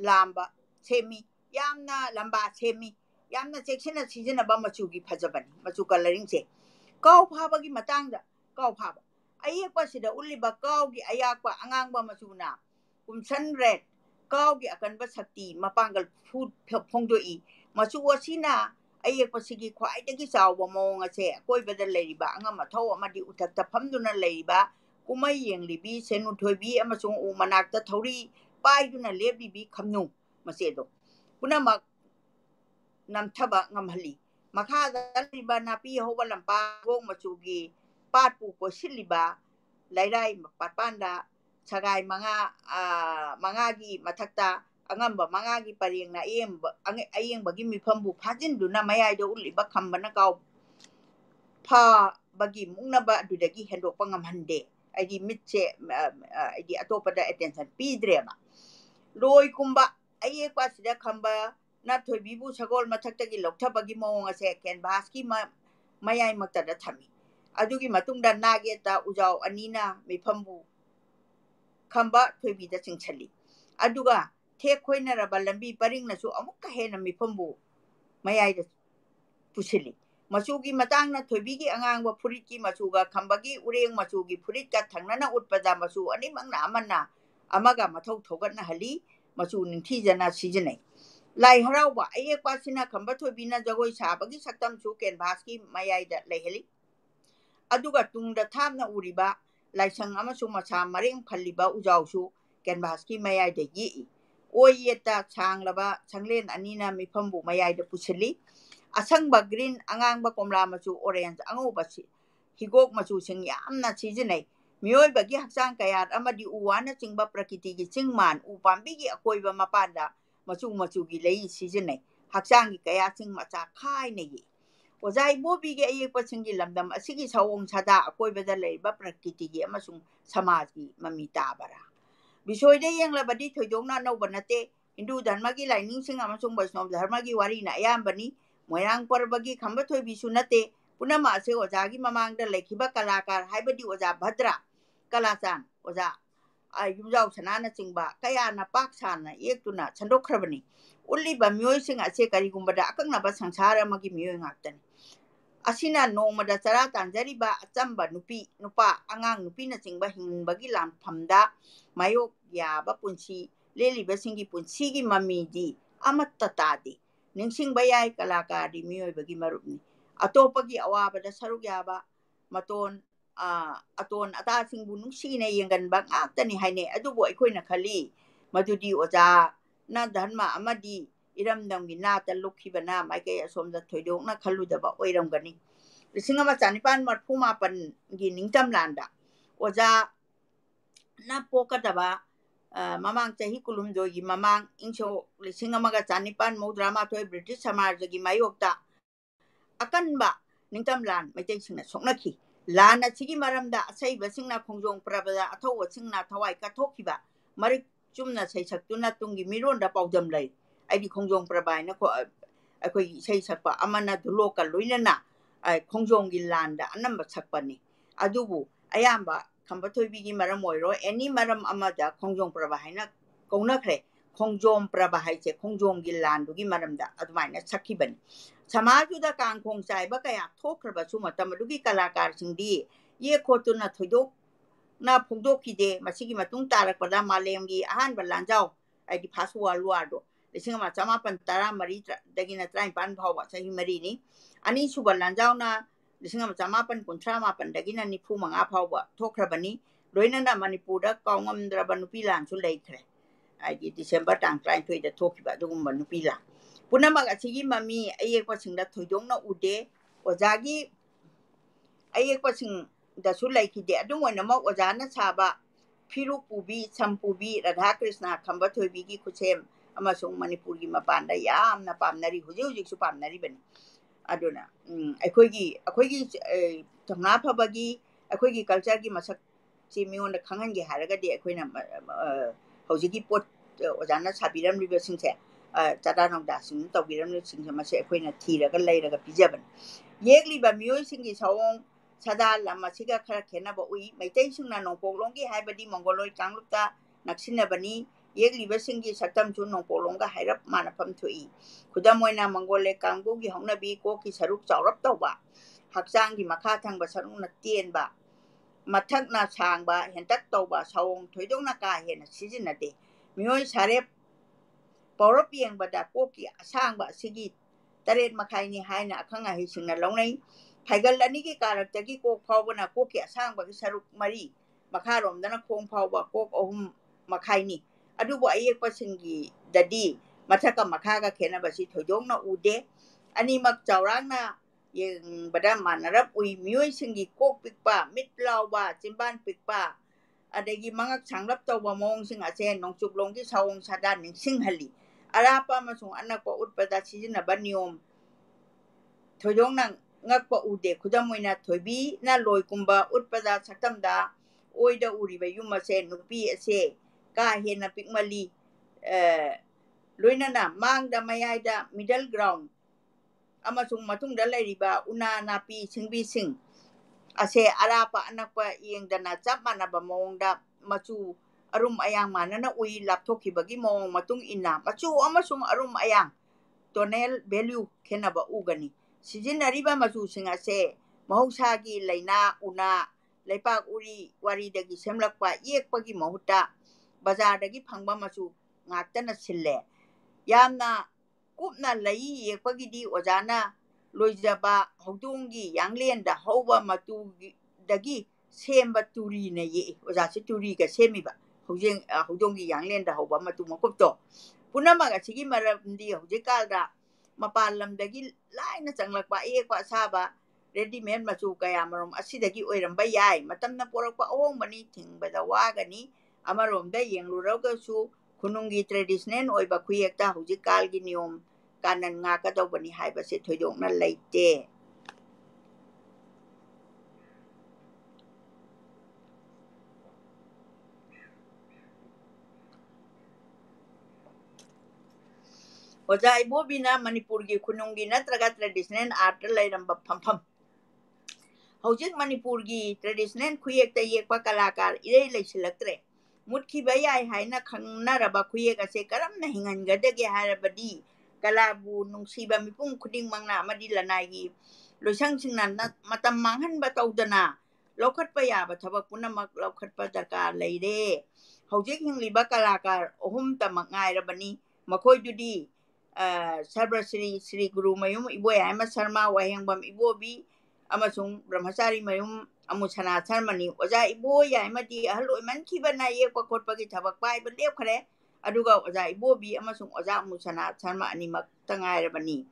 ꯂꯥꯝꯕ ꯁꯦꯝꯃꯤ ꯌꯥꯝꯅ ꯂꯝꯕꯥ ꯁꯦꯝꯃꯤ ꯌꯥꯝꯅ ꯆꯦꯛꯁꯤꯟꯅ ꯁꯤꯖꯤꯟꯅꯕ ꯃꯆꯨꯒꯤ ꯐꯖꯕꯅꯤ ꯃꯆꯨ ꯀꯂꯔꯤꯡꯁꯦ ꯀꯥꯎ ꯐꯥꯕꯒꯤ ꯃꯇꯥꯡꯗ ꯀꯥꯎ ꯐꯥꯕ ꯑꯌꯦꯛꯄꯁꯤꯗ ꯎꯠꯂꯤꯕ ꯀꯥꯎꯒꯤ ꯑꯌꯥꯛꯄ ꯑꯉꯥꯡꯕ ꯃꯆꯨꯅ ꯀꯨꯝꯁꯟ ꯔꯦꯠ ꯀꯥꯎꯒꯤ ꯑꯀꯟꯕ ꯁꯛꯇꯤ ꯃꯄꯥꯡꯒꯜ ꯐꯣꯡꯗꯣꯛꯏ ꯃꯆꯨ ꯑꯁꯤꯅ ꯑꯌꯦꯛꯄꯁꯤꯒꯤ ꯈ꯭ꯋꯥꯏꯗꯒꯤ ꯆꯥꯎꯕ ꯃꯑꯣꯡ ꯑꯁꯦ ꯑꯀꯣꯏꯕꯗ ꯂꯩꯔꯤꯕ ꯑꯉꯝ ꯑꯊꯧ ꯑꯃꯗꯤ ꯎꯊꯛꯇ ꯐꯝꯗꯨꯅ ꯂꯩꯔꯤꯕ ꯀꯨꯝꯃꯩ ꯌꯦꯡꯂꯤꯕꯤ ꯁꯦꯅꯨꯊꯣꯏꯕꯤ ꯑꯃꯁꯨꯡ ꯎ ꯃꯅꯥꯛꯇ ꯊꯧꯔꯤ ꯄꯥꯏꯗꯨꯅ ꯂꯦꯞꯂꯤꯕꯤ ꯈꯝꯅꯨ ꯃꯆꯦꯗꯣ ꯄꯨꯝꯅꯃꯛ ꯅꯝꯊꯕ ꯉꯝꯍꯜꯂꯤ ꯃꯈꯥꯗ ꯂꯩꯔꯤꯕ ꯅꯥꯄꯤ ꯍꯧꯕ ꯂꯝꯄꯥꯛ ꯃꯆꯨꯒꯤ ꯄꯥꯠꯄꯨ ꯀꯣꯏꯁꯤꯜꯂꯤꯕ ꯂꯩꯔꯥꯏ ꯄꯥꯠꯄꯥꯟꯗ ꯁꯒꯥꯏ ꯃꯉꯥꯒꯤ ꯃꯊꯛꯇ ꯑꯉꯝꯕ ꯃꯉꯥꯒꯤ ꯄꯔꯦꯡꯅ ꯑꯌꯦꯡꯕꯒꯤ ꯃꯤꯐꯝꯕꯨ ꯐꯥꯖꯤꯟꯗꯨꯅ ꯃꯌꯥꯏꯗ ꯎꯠꯂꯤꯕ ꯈꯝꯕꯅ ꯀꯥꯎ ꯐꯥꯕꯒꯤ ꯃꯨꯛꯅꯕ ꯑꯗꯨꯗꯒꯤ ꯍꯦꯟꯗꯣꯛꯄ ꯉꯝꯍꯟꯗꯦ ꯑꯩꯗꯤ ꯃꯤꯠꯁꯦ ꯑꯩꯗꯤ ꯑꯇꯣꯞꯄꯗ ꯑꯦꯇꯦꯟꯁꯟ ꯄꯤꯗ꯭ꯔꯦꯕ ꯂꯣꯏ ꯀꯨꯝꯕ ꯑꯌꯦꯛꯄ ꯑꯁꯤꯗ ꯈꯝꯕꯅ ꯊꯣꯏꯕꯤꯕꯨ ꯁꯒꯣꯜ ꯃꯊꯛꯇꯒꯤ ꯂꯧꯊꯕꯒꯤ ꯃꯑꯣꯡ ꯑꯁꯦ ꯀꯦꯟꯚꯥꯁꯀꯤ ꯃꯌꯥꯏꯃꯛꯇꯗ ꯊꯝꯃꯤ ꯑꯗꯨꯒꯤ ꯃꯇꯨꯡꯗ ꯅꯥꯒꯦꯠꯇ ꯎꯖꯥꯎ ꯑꯅꯤꯅ ꯃꯤꯐꯝꯕꯨ ꯈꯝꯕ ꯊꯣꯏꯕꯤꯗ ꯆꯤꯡꯁꯤꯜꯂꯤ ꯑꯗꯨꯒ ꯊꯦꯛ ꯈꯣꯏꯅꯔꯕ ꯂꯝꯕꯤ ꯄꯔꯤꯡꯅꯁꯨ ꯑꯃꯨꯛꯀ ꯍꯦꯟꯅ ꯃꯤꯐꯝꯕꯨ ꯃꯌꯥꯏꯗ ꯄꯨꯁꯤꯜꯂꯤ ꯃꯆꯨꯒꯤ ꯃꯇꯥꯡꯅ ꯊꯣꯏꯕꯤꯒꯤ ꯑꯉꯥꯡꯕ ꯐꯨꯔꯤꯠꯀꯤ ꯃꯆꯨꯒ ꯈꯝꯕꯒꯤ ꯎꯔꯦꯡ ꯃꯆꯨꯒꯤ ꯐꯨꯔꯤꯠꯀ ꯊꯪꯅꯅ ꯎꯠꯄꯗ ꯃꯆꯨ ꯑꯅꯤꯃꯛꯅ ꯑꯃꯒ ꯃꯊꯧ ꯊꯧꯒꯠꯅꯍꯜꯂꯤ ꯃꯆꯨ ꯅꯤꯡꯊꯤꯖꯅ ꯁꯤꯖꯤꯟꯅꯩ ꯂꯥꯏ ꯍꯔꯥꯎꯕ ꯑꯌꯦꯛꯄ ꯑꯁꯤꯅ ꯈꯝꯕ ꯊꯣꯏꯕꯤꯅ ꯖꯒꯣꯏ ꯁꯥꯕꯒꯤ ꯁꯛꯇꯝꯁꯨ ꯀꯦꯟꯚꯥꯁꯀꯤ ꯃꯌꯥꯏꯗ ꯂꯩꯍꯜꯂꯤ ꯑꯗꯨꯒ ꯇꯨꯡꯗ ꯊꯥꯞꯅ ꯎꯔꯤꯕ ꯂꯥꯏꯁꯪ ꯑꯃꯁꯨꯡ ꯃꯁꯥ ꯃꯔꯦꯡ ꯐꯜꯂꯤꯕ ꯎꯖꯥꯎꯁꯨ ꯀꯦꯟꯚꯥꯁꯀꯤ ꯃꯌꯥꯏꯗ ꯌꯦꯛꯏ ꯑꯣꯏ ꯌꯦꯠꯇ ꯁꯥꯡꯂꯕ ꯁꯪꯂꯦꯟ ꯑꯅꯤꯅ ꯃꯤꯐꯝꯕꯨ ꯃꯌꯥꯏꯗ ꯄꯨꯁꯤꯜꯂꯤ ꯑꯁꯪꯕ ꯒ꯭ꯔꯤꯟ ꯑꯉꯥꯡꯕ ꯀꯣꯝꯂꯥ ꯃꯆꯨ ꯑꯣꯔꯦꯟꯖ ꯑꯉꯧꯕ ꯍꯤꯒꯣꯛ ꯃꯆꯨꯁꯤꯡ ꯌꯥꯝꯅ ꯁꯤꯖꯤꯟꯅꯩ ꯃꯤꯑꯣꯏꯕꯒꯤ ꯍꯛꯆꯥꯡ ꯀꯌꯥꯠ ꯑꯃꯗꯤ ꯎ ꯋꯥꯅꯆꯤꯡꯕ ꯄ꯭ꯔꯀꯤꯇꯤꯒꯤ ꯆꯤꯡ ꯃꯥꯟ ꯎ ꯄꯥꯝꯕꯤꯒꯤ ꯑꯀꯣꯏꯕ ꯃꯄꯥꯟꯗ ꯃꯆꯨꯒꯤ ꯂꯩ ꯁꯤꯖꯤꯟꯅꯩ ꯍꯛꯆꯥꯡꯒꯤ ꯀꯌꯥꯠꯁꯤꯡ ꯃꯆꯥ ꯈꯥꯏꯅ ꯌꯦꯛꯏ ꯑꯣꯖꯥ ꯏꯕꯣꯕꯤꯒꯤ ꯑꯌꯦꯛꯄꯁꯤꯡꯒꯤ ꯂꯝꯗꯝ ꯑꯁꯤꯒꯤ ꯁꯑꯣꯡ ꯁꯥꯗꯥ ꯑꯀꯣꯏꯕꯗ ꯂꯩꯔꯤꯕ ꯄ꯭ꯔꯀꯤꯇꯤꯒꯤ ꯑꯃꯁꯨꯡ ꯁꯃꯥꯖꯒꯤ ꯃꯃꯤ ꯇꯥꯕꯔꯥ ꯕꯤꯁꯣꯏꯗ ꯌꯦꯡꯂꯕꯗꯤ ꯊꯣꯏꯗꯣꯛꯅ ꯑꯅꯧꯕ ꯅꯠꯇꯦ ꯍꯤꯟꯗꯨ ꯙꯔꯃꯒꯤ ꯂꯥꯏꯅꯤꯡꯁꯤꯡ ꯑꯃꯁꯨꯡ ꯕꯩꯁꯅꯣꯞ ꯙꯔꯃꯒꯤ ꯋꯥꯔꯤꯅ ꯑꯌꯥꯝꯕꯅꯤ ꯃꯣꯏꯔꯥꯡ ꯄꯔꯕꯒꯤ ꯈꯝꯕ ꯊꯣꯏꯕꯤꯁꯨ ꯅꯠꯇꯦ ꯄꯨꯝꯅꯃꯛ ꯑꯁꯤ ꯑꯣꯖꯥꯒꯤ ꯃꯃꯥꯡꯗ ꯂꯩꯈꯤꯕ ꯀꯂꯥꯀꯥꯔ ꯍꯥꯏꯕꯗꯤ ꯑꯣꯖꯥ ꯚꯗ꯭ꯔ ꯀꯂꯥꯆꯥꯟ ꯑꯣꯖꯥ ꯌꯨꯝꯖꯥꯎ ꯁꯅꯥꯅꯆꯤꯡꯕ ꯀꯌꯥꯅ ꯄꯥꯛ ꯁꯥꯟꯅ ꯌꯦꯛꯇꯨꯅ ꯁꯟꯗꯣꯛꯈ꯭ꯔꯕꯅꯤ ꯎꯠꯂꯤꯕ ꯃꯤꯑꯣꯏꯁꯤꯡ ꯑꯁꯤ ꯀꯔꯤꯒꯨꯝꯕꯗ ꯑꯀꯛꯅꯕ ꯁꯪꯁꯥꯔ ꯑꯃꯒꯤ ꯃꯤꯑꯣꯏ ꯉꯥꯛꯇꯅꯤ ꯑꯁꯤꯅ ꯅꯣꯡꯃꯗ ꯆꯔꯥ ꯇꯥꯟꯖꯔꯤꯕ ꯑꯆꯝꯕ ꯅꯨꯄꯥ ꯑꯉꯥꯡ ꯅꯨꯄꯤꯅꯆꯤꯡꯕ ꯍꯤꯡꯕꯒꯤ ꯂꯥꯟꯐꯝꯗ ꯃꯥꯌꯣꯛ ꯌꯥꯕ ꯄꯨꯟꯁꯤ ꯂꯦꯜꯂꯤꯕꯁꯤꯡꯒꯤ ꯄꯨꯟꯁꯤꯒꯤ ꯃꯃꯤꯗꯤ ꯑꯃꯠꯇ ꯇꯥꯗꯦ ningsingba yai kalakari miyoibagi marupni atopagi awabada saruk yaba maton aton atasingbu nungsina yenganba ngaktani haine adubu aikoina khali madudi oja na dharma amadi iramdamgi na talukkhibana maike asomda thoidokna khaludaba oiramgani lisingama chanipan marphuma pan gi ningtam landa oja na pokadaba mamang chahi kulumdo gi mamang ingso lisingama ga chanipan modrama thoi British Samaj gi mayokta akanba ningtam lan maitei singna soknaki lana chigi maramda asaiba singna khongjong prabada athawa singna thawai ka thokhiba marik chumna saisaktuna tungi mironda paudam lai aidi khongjong prabai na ko akoi saisakpa amana duloka loinana khongjong gi landa anamba sakpani adubu ayamba khambathoibi gi maram oiro any maram amada khongjong praba haina kaunakre khongjong praba haise khongjong gi landu gi maramda adumaina sakhibani समाजुदा कांखों चाइबा कया थोख्रबसु मतमदुगी कलाकार सिंगदी ये खोतुना थोइदोक ना फोंदोकिदे मसिगी मतुंग तारकपदा मालेमगी अहानबा लांजाव आइदि फासु वालुआदो लिसिंगमा चमापन तारा मरी दगिना त्राइन पान भावा सही मरी नि अनि सुबा लांजावना लिसिंगमा चमापन कुंथ्रा मापन दगिना निफु मंगा भावा थोख्रबनी लोइनना मणिपुरदा कांगमद्रबा नुपी लानसु लेख्रे आइदि डिसेम्बर टांग 23 दा थोखिबा दुगुम्बा नुपी ला पुनमग असिगी ममी अयेक्पसिंगदा थोइदोंना उदे ओजागी अयेक्पसिंग दसु लैखिदे अदुम ओइनमक ओजाना साबा फिरु पुबी संपुबी राधा कृष्ण खंबा थोइबीगी खुसेम अमसुंग मणिपुरगी मपानदा यामना पामनरी हुजे हुजिसु पामनरी बनी अदुना अखोइगी थंगना फबगी अखोइगी कल्चरगी मसक ची मियोंदा खंगनगे हारगदि अखोइना हौजिगी पोट ओजाना साबिरमरिबा सिंसे चादानोंदा सिंग तौबिरमनि सिंसे मसे अखोइना थीरगा लैरगा पिजबन येगलिबा मियोइ सिंगी सावोंग सदा लमसिगा खरा खेनाबा उइ मैतै सिंगना नोंपोलोंगी हाइबदि मंगोलोइ कांगलुपता नक्सिनबनी येगलिबा सिंगी सतमचु नोंपोलोंगा हाइरप मानफम थोइ खुदम ओइना मंगोले कांगबुगी हौनबी कोकी सरुक चावरप तौबा हक्चांगी मखा थंगबा सरुकना तेनबा मथकना सांगबा हेंतक तौबा सावोंग थोइदोंना का हेना सिजिनदे मियोइ सारेप पौरप येंगबदा कोकी असांगबा सिगी तरेत मखाइनी हाइना अखंगा हिसिंगना लौनै फाइगल अनिगी कारक्तगी कोक फावबना कोकी असांगबगी सरुक मरी मखारोमदना खोंग फावबा कोक अहुम मखाइनी अदुबो अयेक्पसिंगी ददी मथका मखागा खेनाबसी थोइदोंना उदे अनिमक चावरांगना येंगबदा मानरप उइ मियोइसिंगी कोक पिकपा मिटलावबा चिंबान पिकपा अदगी मंगक सांगलप तौबा मोंगसिंग असे नोंचुकलोंगी सावोंग सादा निंगसिंगहली अरापा अमसुंग अनकपा उटपदा सिजिनबा नियम थोइदोंना ngakpa ude khudamoina thoibi na loikumba utpada saktamda oida uriba yumase nupi ase ka hena pikmali loinana mangda mayaida middle ground amasung matungda lairiba una napi singbi sing ase arapa anakpa yengdana chapmana ba mongda machu arum ayang manana ui lapthokibagi mong matung ina machu amasung arum ayang tonel value khenaba ugani सिजिनरिबा मचुसिंग असे महौसागी लैना उना लैपाक Uri वारीदगी सेमलकपा येकपगी महुता बाजारदगी फंगबा मचु ngaktana sille yamna kupna lai yekpagidi ojana loijaba hodungi yanglenda hauba matu dagi semba turi ne ye ojasi turi ga semiba hojeng hodungi yanglenda hauba matu makupto punamaga sigi maramdi hojikalda mapal lamdagi laina changlakpa ekpa saba readymade machu kayamarom asidagi oiramba yai matamna porakpa ohongmani thingbada wagani amaromda yengluragasu khunungi traditional oiba khuyekta hojikalgi niyom kanan nga kadobani haibase thoidokna leite Oja ibobina Manipurgi khunungi natraga traditional art lairamba phampham Hojik Manipurgi traditional khuyekta yekpa kalakar irei leisilaktre mutkhiba yai haina khangnaraba khuyek ase karamna hingangadage harabadi kalabu nungsiba mipung khuding mangna amadi lanai loisangsingna matam manghanba tawdana lokhatpa yaba thabak punamak lokhatpa darkar leire hojik hingliba kalakar ohum tamak ngairabani makhoi dudi Sarvasri Sri Guru Mayum Iboyama Sarma Wayangbam Ibobi Amasung Brahmachari Mayum Amusana Sarmani Oza Iboya Mati Hello Mankiba Naye Pakotpagi Tabakai but Lekare Aduga Oza Ibobi Amasung Oza Musana Sarma Animak Tangai Bani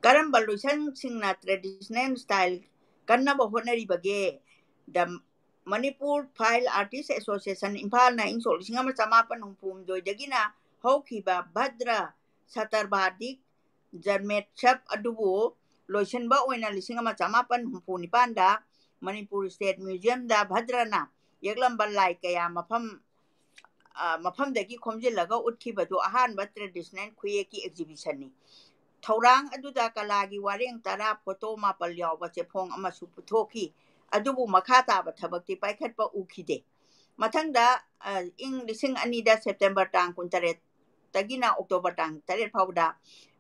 Karamba Lusan Singna traditional style Kanaba Honari Bage the Manipur File Artists Association Impal na Insol Singama Samapan Humpum do Dagina Hokiba Badra Satarbadik Jarmet Chap Adubo Lotion Ba Wena Lisingama Samapan Humpuni Panda Manipur State Museum da Badrana Yaglam Balai Kaya Mapam Dagi Komjilaga Utkiba to Ahan but traditional Kuyeki exhibition ni Taurang Aduda Kalagi Waring Tara Poto Mapalyo Wachepong Amasuputoki Adubu Makata Batabaki Paikat Pa Ukide Matanda ing Lising Anida September Tang Kuntaret Tagina October Tang Taret Powda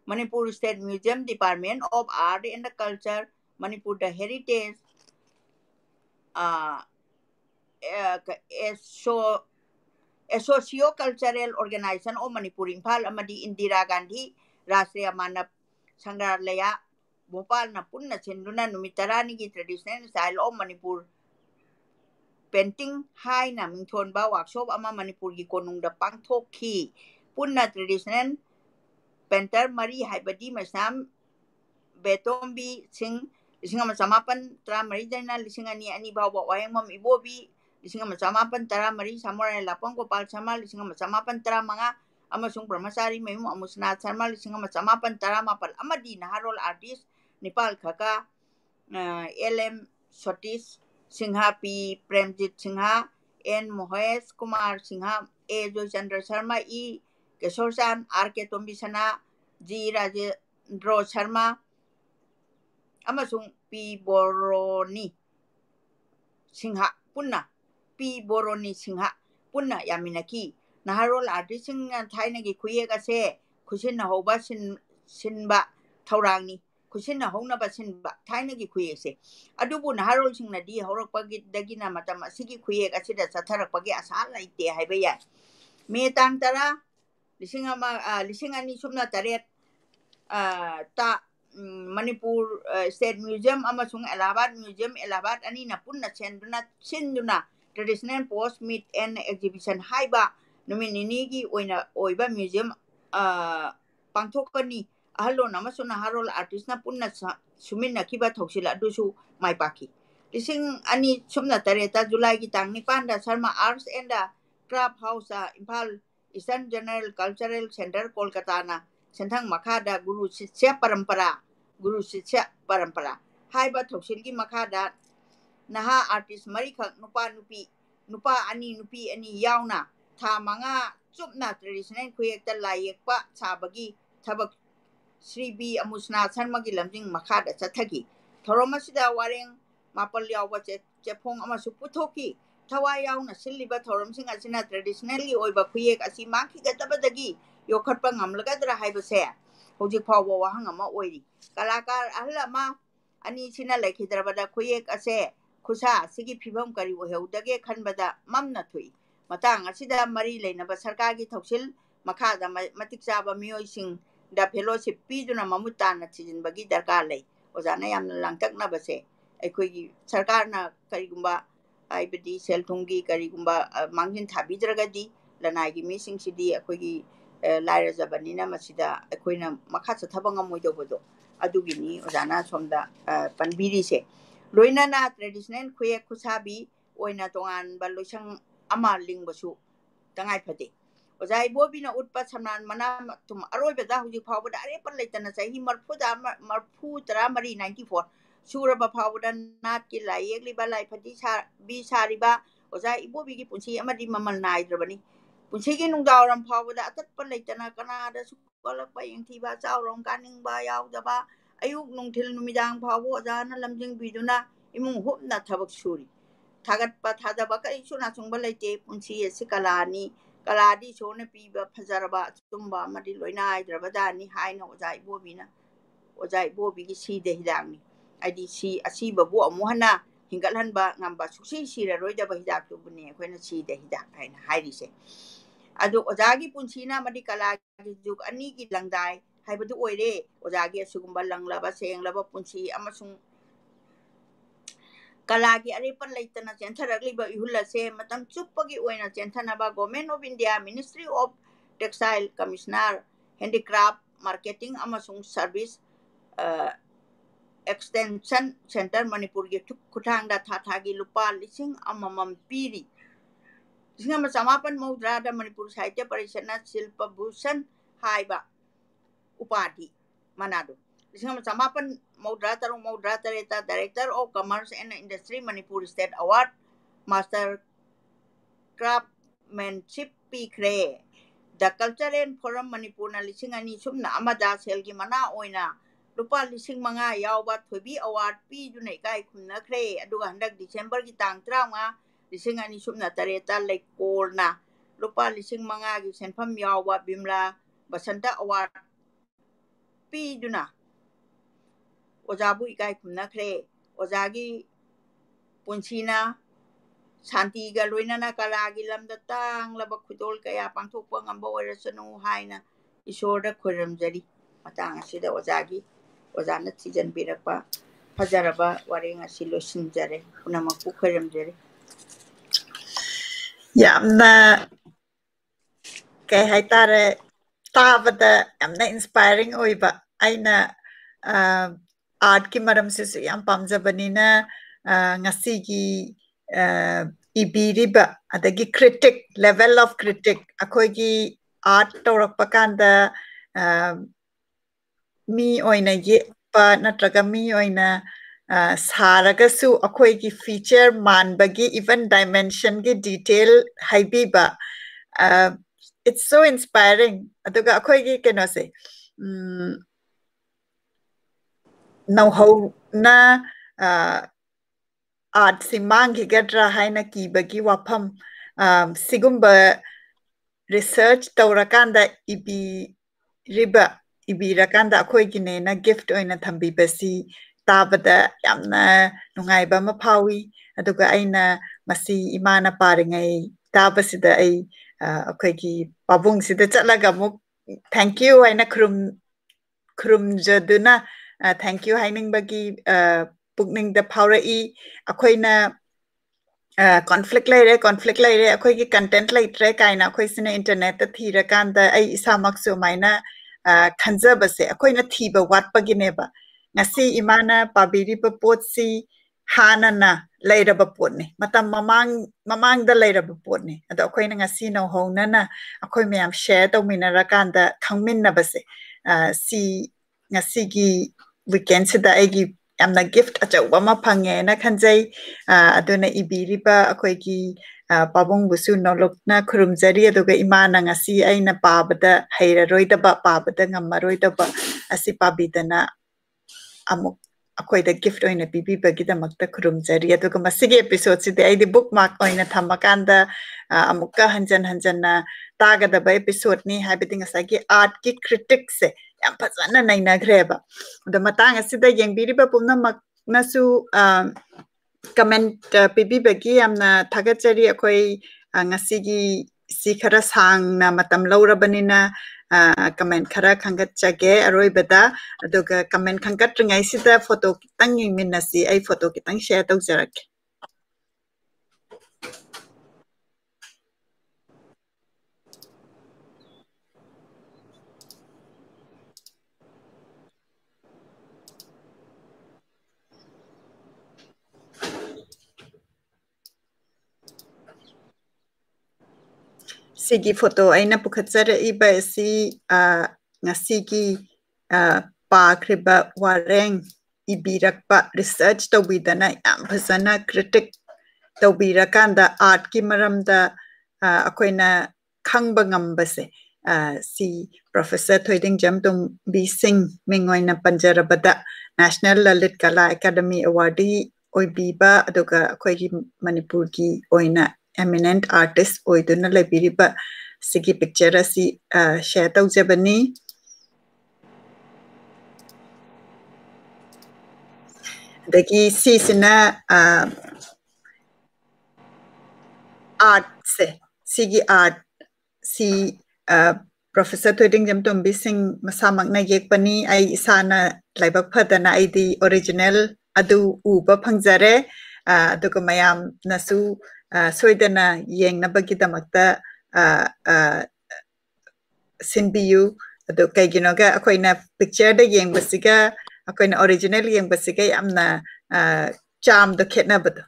Manipur State Museum Department of Art and Culture Manipur the Heritage Socio-Cultural Organization of Manipur Impal Amadi Indira Gandhi Rashtriya Manav Sangralaya Bhopal na punna senduna numitarani ki traditional style of Manipur painting hai na mingthon ba workshop ama Manipur ki konung da pangthok ki punna traditional painter mari haibadi masam betombi sing lisingama samapan tra mari dana lisingani ani bawa wayang ibobi lisingama samapan tra mari samurai lapang gopal sama lisingama samapan tra mga amasung brahmachari mayum amusna sarma lisingama samapan tra mapal amadi naharol artist Nepal Khaka LM Sotis Singha P Premjit Singha N Mohesh Kumar Singha A Joy Chandra Sharma E Keshosan R.K. Tombisana G Rajendra Sharma Amasung P Boroni Singha Punna P Boroni Singha Punna Yaminaki Naharol artist Singha Thainagi Kuyega se Kusina Hoba Sinba Taurani Kusina Hona Basinba Tainagi Kuyese Adubu Naharol Singnadi Horokpagi Dagina Matama Sigi Kuyeg Asida Satarapagi Asala Ite Haibaya Me Tantara Lisingani Sumna Taret Ta Manipur State Museum Amasung Allahabad Museum Allahabad Anina Punna Sinduna Traditional Post Meet and Exhibition Haiba Nominigi Oiba Museum Pangtokani Ahalo namasuna harol artist na punna sumina kiba thoksila dusu maipaki lising ani sumna tareta July gitang ni panda Sharma Arts and Craft House Impal Eastern General Cultural Center Kolkata na sentang makada Guru Shishya Parampara haiba thoksilgi makada naha artist marikak nupa ani yauna tha manga chupna traditional kuyekta layekpa sabagi thabak Sri B. Amusna Sarmagi Lamjing Makada Chataki, Toromasida Waring, Mapal Yawa Japong Amasuputoki, Tawayauna Siliba Torom Sing Asina traditionally Oiba Kuyek Asimaki Gatabadagi, Yokapang Amlagadra Haibase, Hoji Pawa Hangama Oidi, Kalakar Alama, Ani Sina like Hyderabada Kuyek Ase, Kusa, Sigi Pibam Kari Dage Kanbada, Mamna Tui, Matang Asida Marile Nabasarkagi Toksil, Makada Matiksaba Mio Sing. Da fellowship piduna mamutana chijin bagi darkar lay ozana yamna langtak na base aikoi sarkar na karigumba aibadi selthungi karigumba mangin thabidragadi lanai missing sidi aikoi laira jabanina masida aikoina makha thabanga moido bodo adugini ozana somda panbiri se loina na traditional khuye khusabi oina tongan baloisang ama lingbasu tangai phate Ozai Bobina Utpa Saman Mana Tum Arobeda Huji Powder Arepan Latana Sahi Marfu Tramari 94 Suraba Powder Nat Kila Yegli Balai Padisha Bisariba Ozai Bobigi Punchi Amadi Mamal Naidrabani Punchigi Nungauram Powder Atat Palatana Canada Sukolak by Tiba Sauron Canning by Audaba Ayuk Nungtil Numidang Power Zana Lamjing Biduna Imung Hupna Tabak Suri Tagat Patadabaka Isuna Sumbalate Punchi Sikalani Kaladi Shona Piba Pazaraba Tumba Madi Loina Drabadani Haina Ozai Bobi si de Hidani. I did see a sea babu Mohana, Hingalanba, Namba Susi, Roida Bahida to Bune, when a sea de Hidak and Heidi say. Adu Ozagi Puncina Madikala Duk Aniki Langdai, haibadu oire ojagi asugumba langlaba senglaba punsi amasung kalagi aripan laitana chentharagliba ihulase matam chuppagi oina chentanaba Government of India Ministry of Textile Commissioner Handicraft Marketing amasung Service Extension Center Manipur gi khutangda thagi lupa lising amamam piri lising ama samapan maudrada Manipur Sahitya Parishadna Shilpa Bhushan haiba upadi manado lising ama samapan maudra tareta Director of Commerce and Industry Manipur State Award Master Craftsmanship pikre The Cultural Forum Manipur na lising ani sumna amada selgi mana oina lupa lising mga yawba thobi award pi junai kai khumna khre aduga handak December gi tang 35 lising ani sumna tareta leikolna lupa lising mga gi senpham yawba Bimla Basanta Award pi juna ojabu ikai khumna khre ojagi punsina Santi ga loinana kalagi lamda tang laba khudol kaya pangthokpa ngamba oirasanu haina isorda khoramjari matang asida ojagi ojana season birakpa fajaraba waring asilo sinjare punamaku khoramjare yamna kay haitare tabada yamna inspiring oiba aina art ki maram se yam pamjabanina ngasigi ibiriba adagi critic level of critic akoigi art tawrakpa kanda mi oina yepa natraga mi oina saragasu akoigi feature manbagi even dimension gi detail haibiba it's so inspiring aduga akoigi keno se now how na art simangi gadra haina kibagi wapam sigumba research tawrakanda ibirakanda akoigi ne na gift oina thambibasi tabada yamna nungaiba ma phawi aduga aina masi imana paringai tabasida ai akoigi pabung sida chatlaga muk thank you aina khrum jaduna thank you haining bagi pukning da phaurai akoina conflict laire akoigi content laitre kaina akoisina internet ta thira kanda ai isamak su maina khanjabase akoina thiba watpagineba ngasi imana pabiri pa potsi hanana lairaba potne matam mamang da lairaba potne ado akoina ngasi no honana akoi myam share to minara kanda khangminna base si ngasi gi weekend sida aigi amna gift achauba ma phange na khanjai aduna ibiriba akoigi pabung busu nolokna khurumjari aduga imana ngasi aina pabada heiraroidaba pabada ngamaroidaba asi pabidana amuk akoida gift oina bibibagi damakta khurumjari aduga masigi episode sidi aidi bookmark oina thamakanda amukka hanjanna tagadaba episode ni habidi ngasagi art ki critics se yam phajana nainagreba da matang asida yengbiriba pumnamak nasu comment pibibagi amna thagachari akoi ngasigi si khara sangna matam laurabanina comment khara khangatchage aroibada aduga comment khangatringai sida photo kitang yingminasi ai photo kitang share tawjarake sigi photo aina pukhatsara iba si ngasigi pakriba wareng ibirakpa research tawbidana yam phasana critic tawbirakanda art ki maramda akoina khangba ngambase si Professor Thoiding Jamtum B Singh mingoina panjarabada National Lalit Kala Academy Awardee oibiba aduga akoigi Manipur ki oina eminent artist oiduna lebiriba sigi picture asi share tawjabani dagi si sina art se sigi art si Professor Thoiding Jamtombi Singh masamakna yekpani ai isana laibak phadana aidi original adu uba phangjare aduga mayam nasu soidana yengnabagidamata sinbiyu adu kaiginoga akoina picture da yengbasiga akoina original yengbasiga yamna charm do khetnabado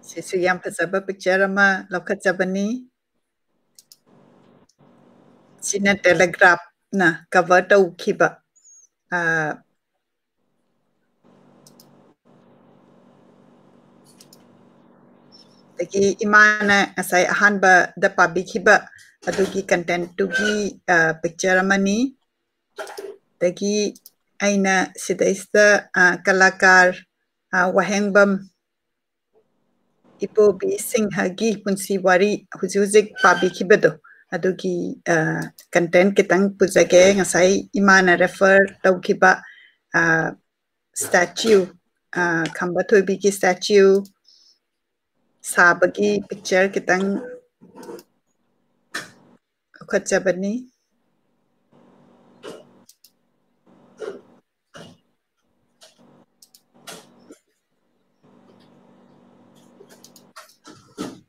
sisu yam phajaba picture ama lokhatjabani Sina Telegraph na cover tawkhiba dagi imana asai ahanba da pabikhiba adugi content tugi picture amani dagi aina sidaista kalakar wahengbam Ipobi Singhagi punsi wari hujuzik pabikhibado adugi content kitang pujage ngasai imana refer tawkhiba statue khamba thoibi ki statue sabagi picture kitang khachabani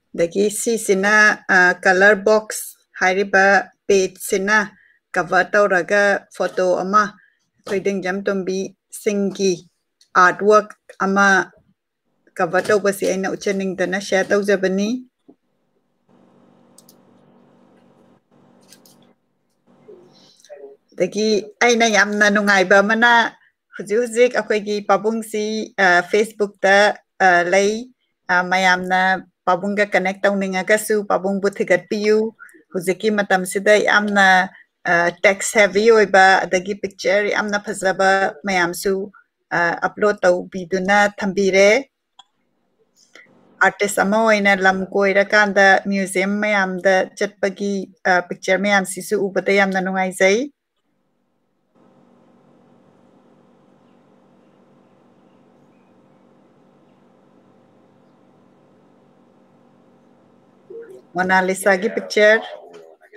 dagi si sina color box hariba page sina cover tawraga photo ama Thoiding Jamtombi Singhgi artwork ama cover tawbasi aina uchaningdana share tawjabani dagi aina yamna nungaiba mana hujuk akoigi pabungsi Facebook ta lay mayamna pabungga connect tawningagasu pabung buthigat piyu hujiki matam sida yamna text heavy oiba adagi picture yamna phajaba mayamsu upload tawbiduna thambire artist ama oina lam koirakanda museum mayamda chatpagi picture mayam sisu ubada yamna nungaijai Mona Lisa gi picture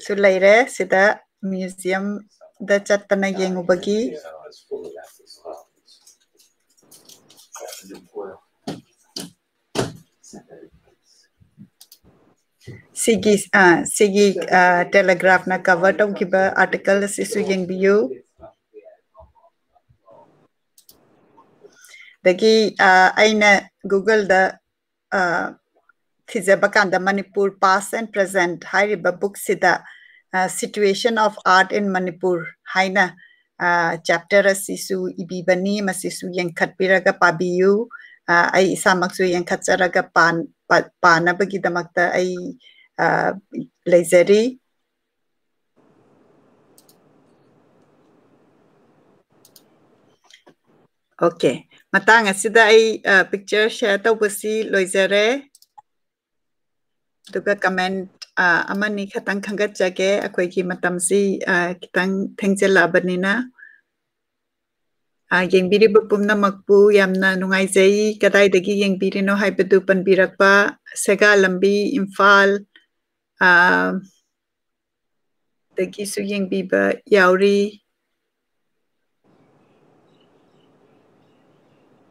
su leire sida museum da chatpana yengubagi sigi telegraph na cover tawkiba article sisu yengbiyu dagi aina Google da Thizabakanda Manipur Past and Present Hariba book sida Situation of Art in Manipur Haina chapter asisu ibibani masisu yengkhatpiraga pabiyu ai isamaksu yengkhatsaraga panabagidamakta ai leizeri okay matang asida ai picture share tawbasi loizare duga comment amani khatang khangat jage akoigi matamsi kitang thengjelabanina yengbiriba pumnamakpu yamna nungaijai kadaidagi yengbirino haibadu panbirakpa Sega Lambi Imphal dagi su yengbiba yauri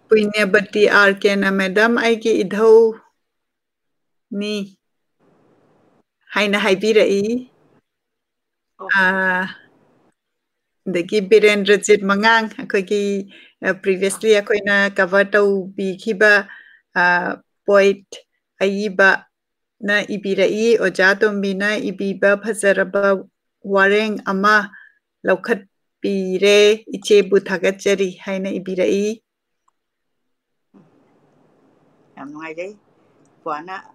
Punyabati Arkena madam aigi idhau ni haina haibirai dagi Birendrajit Mangang akoigi previously akoina cover tawbikhiba poet aiba na ibirai oja tombina ibiba phazaraba wareng ama laukhat pire ichebu thagachari haina ibirai yam nungaijai puana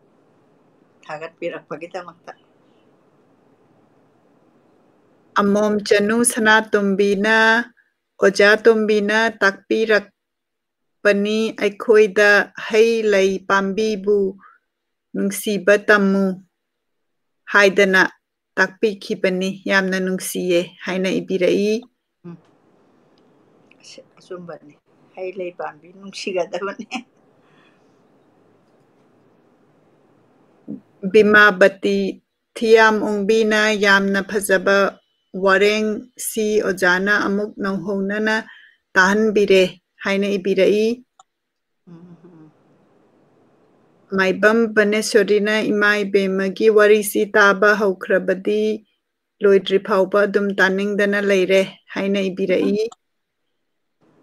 thagat pirakpagidamakta Amom Chanu Sanatombina Oja Tombina takpirakpani aikhoida hai lai pambibu nungsiba tamu haidana takpikhibani yamna nungsiye haina ibirai asumbani hai lei pambi nungsigadabani Bimabati Thiam Ongbina yamna phajaba wareng si ojana amuk nonghonana tahanbire haina ibirai. Maibam Banesorina Imai Bemagi Warisi Taba Haukrabadi Loidri Pauba Dum Taningdana Leire Haina Ibirai.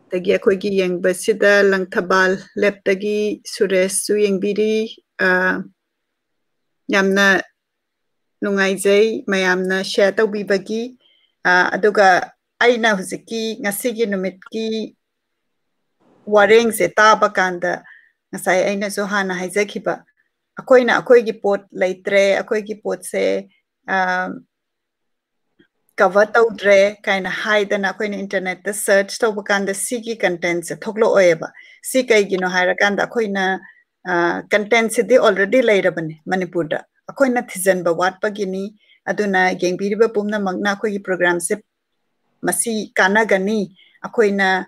Tagi akoigi yengbasida Langthabal Leptagi Suresh su yengbiri yamna nungaijai mayamna share tawbibagi aduga aina huziki ngasigi numitki wareng se taba kanda ngasai aina so hana haijakhiba akoina akoigi pot leitre akoigi pot se cover tawdre kaina haidana akoina internet ta search tawba kanda sigi content se thoklo oeba si kaigino hairakanda akoina content se di already leirabane manipur da akoina thijanba watpagini aduna yengbiriba pumna magna akoigi program se masi kanagani akoina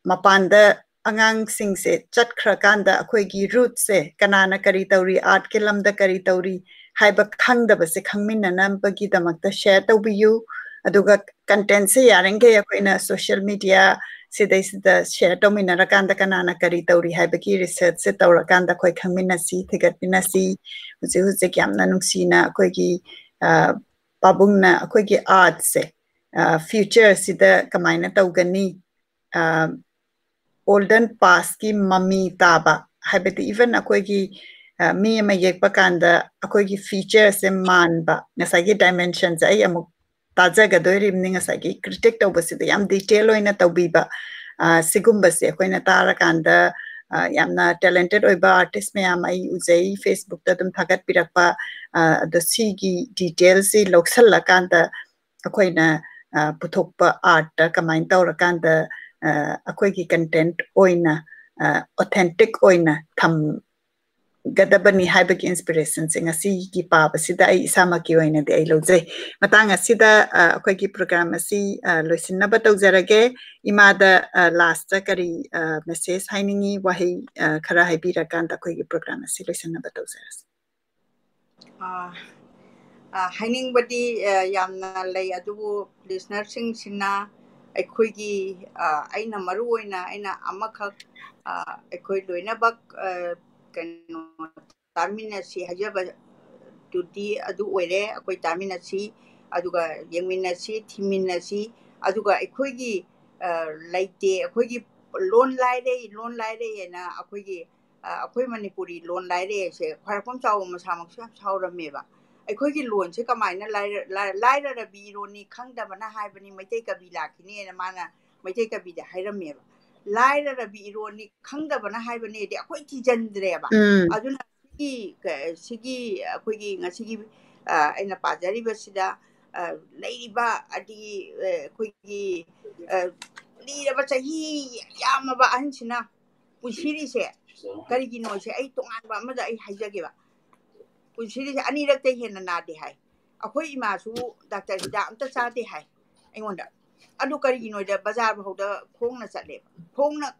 mapanda angang sing se chatkhra kanda akoigi root se kanana kari tawri art ke lamda kari tawri haiba khangdaba se khangminana bagi damakta share tawbiyu aduga content se yarenge akoina social media sida share tawminara kanda kanana kari tawri haibaki research se tawra kanda koi khangminasi thigatminasi huji kyamna nungsina akoigi pabungna akoigi art se future sida kamaina tawgani olden past ki mummy taba habiti even akoigi mi ama yekpa kanda akoigi features se manba ngasagi dimensions ai amuk tajaga doirim ni ngasagi critic tawbasida yam detail oina tawbiba sigumba se akoina tara kanda yamna talented oiba artist me am ai ujai Facebook ta dum thagat pirakpa the sigi details si loksalla kanda akoina puthokpa art kamain tawra kanda akoigi content oina authentic oina tham gadabani haibaki inspiration sing asi ki paba sida ai isamaki oina de ai lojai matanga sida akoigi program asi loisinna batawjarage imada last kari message hainingi wahi khara haibira kanda akoigi program asi loisinna batawjaras hainingbadi yamna lay adubu listener singna ꯑꯩꯈꯣꯏꯒꯤ ꯑꯩꯅ ꯃꯔꯨ ꯑꯣꯏꯅ ꯑꯩꯅ ꯑꯃꯈꯛ ꯑꯩꯈꯣꯏ ꯂꯣꯏꯅꯃꯛ ꯀꯩꯅꯣ ꯇꯥꯃꯤꯟꯅꯁꯤ ꯍꯥꯏꯖꯕꯗꯨꯗꯤ ꯑꯗꯨ ꯑꯣꯏꯔꯦ ꯑꯩꯈꯣꯏ ꯇꯥꯃꯤꯟꯅꯁꯤ ꯑꯗꯨꯒ ꯌꯦꯡꯃꯤꯟꯅꯁꯤ ꯊꯤꯃꯤꯟꯅꯁꯤ ꯑꯗꯨꯒ ꯑꯩꯈꯣꯏꯒꯤ ꯂꯩꯇꯦ ꯑꯩꯈꯣꯏꯒꯤ ꯂꯣꯟ ꯂꯥꯏꯔꯦꯅ ꯑꯩꯈꯣꯏ ꯃꯅꯤꯄꯨꯔꯤ ꯂꯣꯟ ꯂꯥꯏꯔꯦꯁꯦ ꯈ꯭ꯋꯥꯏꯔꯥꯛꯄꯝ ꯆꯥꯎꯕ ꯃꯁꯥꯃꯛꯁꯨ ꯌꯥꯝ ꯁꯥꯎꯔꯝꯃꯦꯕ ꯑꯩꯈꯣꯏꯒꯤ ꯂꯣꯟꯁꯦ ꯀꯃꯥꯏꯅ ꯂꯥꯏꯔꯔꯕꯤ ꯏꯔꯣꯟꯅꯤ ꯈꯪꯗꯕꯅ ꯍꯥꯏꯕꯅꯤ ꯃꯩꯇꯩ ꯀꯕꯤ ꯂꯥꯛꯈꯤꯅꯦꯅ ꯃꯥꯅ ꯃꯩꯇꯩ ꯀꯕꯤꯗ ꯍꯥꯏꯔꯝꯃꯦꯕ ꯂꯥꯏꯔꯔꯕꯤ ꯏꯔꯣꯟꯅꯤ ꯈꯪꯗꯕꯅ ꯍꯥꯏꯕꯅꯦꯗꯤ ꯑꯩꯈꯣꯏ ꯊꯤꯖꯤꯟꯗ꯭ꯔꯦꯕ ꯑꯗꯨꯅ ꯁꯤꯒꯤ ꯑꯩꯈꯣꯏꯒꯤ ꯉꯁꯤꯒꯤ ꯑꯩꯅ ꯄꯥꯖꯔꯤꯕꯁꯤꯗ ꯂꯩꯔꯤꯕ ꯑꯗꯒꯤ ꯑꯩꯈꯣꯏꯒꯤ ꯂꯤꯔꯕ ꯆꯍꯤ ꯌꯥꯝꯃꯕ ꯑꯍꯟꯁꯤꯅ ꯄꯨꯟꯁꯤꯔꯤꯁꯦ ꯀꯔꯤꯒꯤꯅꯣꯁꯦ ꯑꯩ ꯇꯣꯉꯥꯟꯕ ꯑꯃꯗ ꯑꯩ ꯍꯥꯏꯖꯒꯦꯕ ꯄꯨꯟꯁꯤꯔꯤꯁꯦ ꯑꯅꯤꯔꯛꯇꯩ ꯍꯦꯟꯅ ꯅꯥꯗꯦ ꯍꯥꯏ ꯑꯩꯈꯣꯏ ꯏꯃꯥꯁꯨ ꯗꯥꯛꯇꯔ ꯍꯤꯗꯥꯛ ꯑꯝꯇ ꯆꯥꯗꯦ ꯍꯥꯏ ꯑꯩꯉꯣꯟꯗ ꯑꯗꯨ ꯀꯔꯤꯒꯤꯅꯣꯗ ꯕꯖꯥꯔ ꯐꯥꯎꯗ ꯈꯣꯡꯅ ꯆꯠꯂꯦꯕ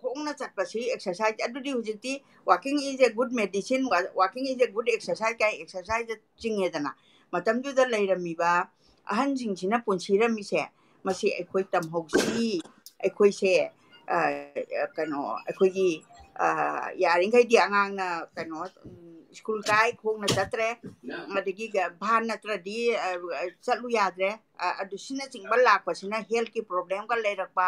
ꯈꯣꯡꯅ ꯆꯠꯄꯁꯤ ꯑꯦꯛꯁꯔꯁꯥꯏꯖ ꯑꯗꯨꯗꯤ ꯍꯧꯖꯤꯛꯇꯤ walking is a good medicine walking is a good exercise ꯀꯥꯏ ꯑꯦꯛꯁꯔꯁꯥꯏꯖ ꯆꯤꯡꯉꯦꯗꯅ ꯃꯇꯝꯗꯨꯗ ꯂꯩꯔꯝꯃꯤꯕ ꯑꯍꯟꯁꯤꯡꯁꯤꯅ ꯄꯨꯟꯁꯤꯔꯝꯃꯤꯁꯦ ꯃꯁꯤ ꯑꯩꯈꯣꯏ ꯇꯝꯍꯧꯁꯤ ꯑꯩꯈꯣꯏꯁꯦ ꯀꯩꯅꯣ ꯑꯩꯈꯣꯏꯒꯤ ꯌꯥꯔꯤꯈꯩꯗꯤ ꯑꯉꯥꯡꯅ ꯀꯩꯅꯣ ꯁ꯭ꯀꯨꯜ ꯀꯥꯏ ꯈꯣꯡꯅ ꯆꯠꯇ꯭ꯔꯦ ꯑꯗꯒꯤ ꯚꯥꯟ ꯅꯠꯇ꯭ꯔꯗꯤ ꯆꯠꯂꯨ ꯌꯥꯗ꯭ꯔꯦ ꯑꯗꯨꯁꯤꯅꯆꯤꯡꯕ ꯂꯥꯛꯄꯁꯤꯅ ꯍꯦꯜꯊꯀꯤ ꯄ꯭ꯔꯣꯕ꯭ꯂꯦꯝꯒ ꯂꯩꯔꯛꯄ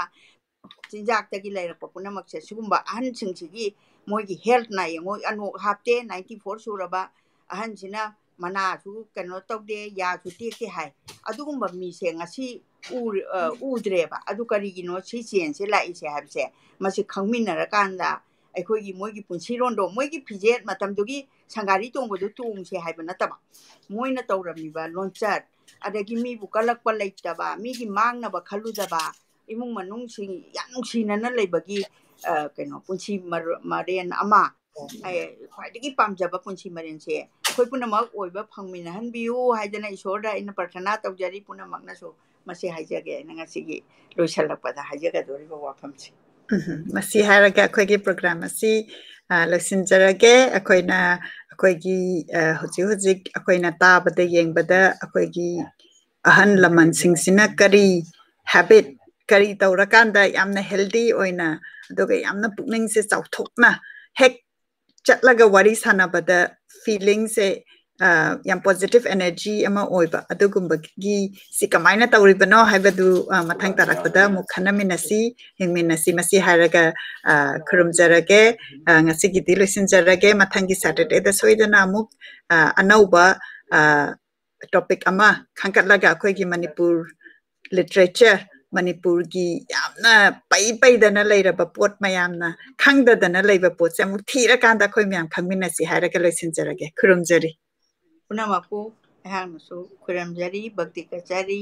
ꯆꯤꯟꯖꯥꯛꯇꯒꯤ ꯂꯩꯔꯛꯄ ꯄꯨꯝꯅꯃꯛꯁꯦ ꯁꯤꯒꯨꯝꯕ ꯑꯍꯟꯁꯤꯡꯁꯤꯒꯤ ꯃꯣꯏꯒꯤ ꯍꯦꯜꯊꯅ ꯌꯦꯡꯉꯣ ꯑꯅꯣꯛ ꯍꯥꯞꯇꯦ 94 ꯁꯨꯔꯕ ꯑꯍꯟꯁꯤꯅ ꯃꯅꯥꯁꯨ ꯀꯩꯅꯣ ꯇꯧꯗꯦ ꯌꯥꯁꯨ ꯇꯦꯛꯇꯦ ꯍꯥꯏ ꯑꯗꯨꯒꯨꯝꯕ ꯃꯤꯁꯦ ꯉꯁꯤ ꯎꯗ꯭ꯔꯦꯕ ꯑꯗꯨ ꯀꯔꯤꯒꯤꯅꯣ ꯁꯤ ꯆꯦꯟꯖꯁꯦ ꯂꯥꯛꯏꯁꯦ ꯍꯥꯏꯕꯁꯦ ꯃꯁꯤ ꯈꯪꯃꯤꯟꯅꯔꯀꯥꯟꯗ ꯑꯩꯈꯣꯏꯒꯤ ꯃꯣꯏꯒꯤ ꯄꯨꯟꯁꯤꯔꯣꯟꯗꯣ ꯃꯣꯏꯒꯤ ꯐꯤꯖꯦꯠ ꯃꯇꯝꯗꯨꯒꯤ ꯁꯪꯒꯥꯔꯤ ꯇꯣꯡꯕꯗꯨ ꯇꯣꯡꯁꯦ ꯍꯥꯏꯕ ꯅꯠꯇꯕ ꯃꯣꯏꯅ ꯇꯧꯔꯝꯃꯤꯕ ꯂꯣꯟꯆꯠ ꯑꯗꯒꯤ ꯃꯤꯕꯨ ꯀꯜꯂꯛꯄ ꯂꯩꯇꯕ ꯃꯤꯒꯤ ꯃꯥꯡꯅꯕ ꯈꯜꯂꯨꯗꯕ ꯏꯃꯨꯡ ꯃꯅꯨꯡꯁꯤꯡ ꯌꯥꯝ ꯅꯨꯡꯁꯤꯅꯅ ꯂꯩꯕꯒꯤ ꯀꯩꯅꯣ ꯄꯨꯟꯁꯤ ꯃꯔꯦꯟ ꯑꯃ ꯈ꯭ꯋꯥꯏꯗꯒꯤ ꯄꯥꯝꯖꯕ ꯄꯨꯟꯁꯤ ꯃꯔꯦꯟꯁꯦ ꯑꯩꯈꯣꯏ ꯄꯨꯝꯅꯃꯛ ꯑꯣꯏꯕ ꯐꯪꯃꯤꯟꯅꯍꯟꯕꯤꯌꯨ ꯍꯥꯏꯗꯅ ꯏꯁꯣꯔꯗ ꯑꯩꯅ ꯄ꯭ꯔꯊꯅꯥ ꯇꯧꯖꯔꯤ ꯄꯨꯝꯅꯃꯛꯅꯁꯨ ꯃꯁꯤ ꯍꯥꯏꯖꯒꯦ ꯑꯩꯅ ꯉꯁꯤꯒꯤ ꯂꯣꯏꯁꯤꯜꯂꯛꯄꯗ ꯍꯥꯏꯖꯒꯗꯧꯔꯤꯕ ꯋꯥꯐꯝꯁꯦ masi haraga akoigi program asi loisinjarage akoigi hujik akoina tabada yengbada akoigi ahan laman singsina kari habit kari taurakanda yamna healthy oina aduga yamna pukning se chauthokna hek chatlaga wari sanabada feeling se yam positive energy ama oiba adugumbagi si kamaina tauribano haibadu mathang tarakpada mukhanamina hingminasi masi haraga khurumjarage ngasi gidi loisinjarage mathangi Saturday da soidana amuk anauba topic ama khangkatlaga akoigi Manipur literature Manipur gi yamna pai dana leiraba pot mayamna khangda dana leiba pot se amuk thira kanda khoi myam khangminasi haraga loisinjarage khurumjari Punamaku ehangsu kuramjari bhakti kachari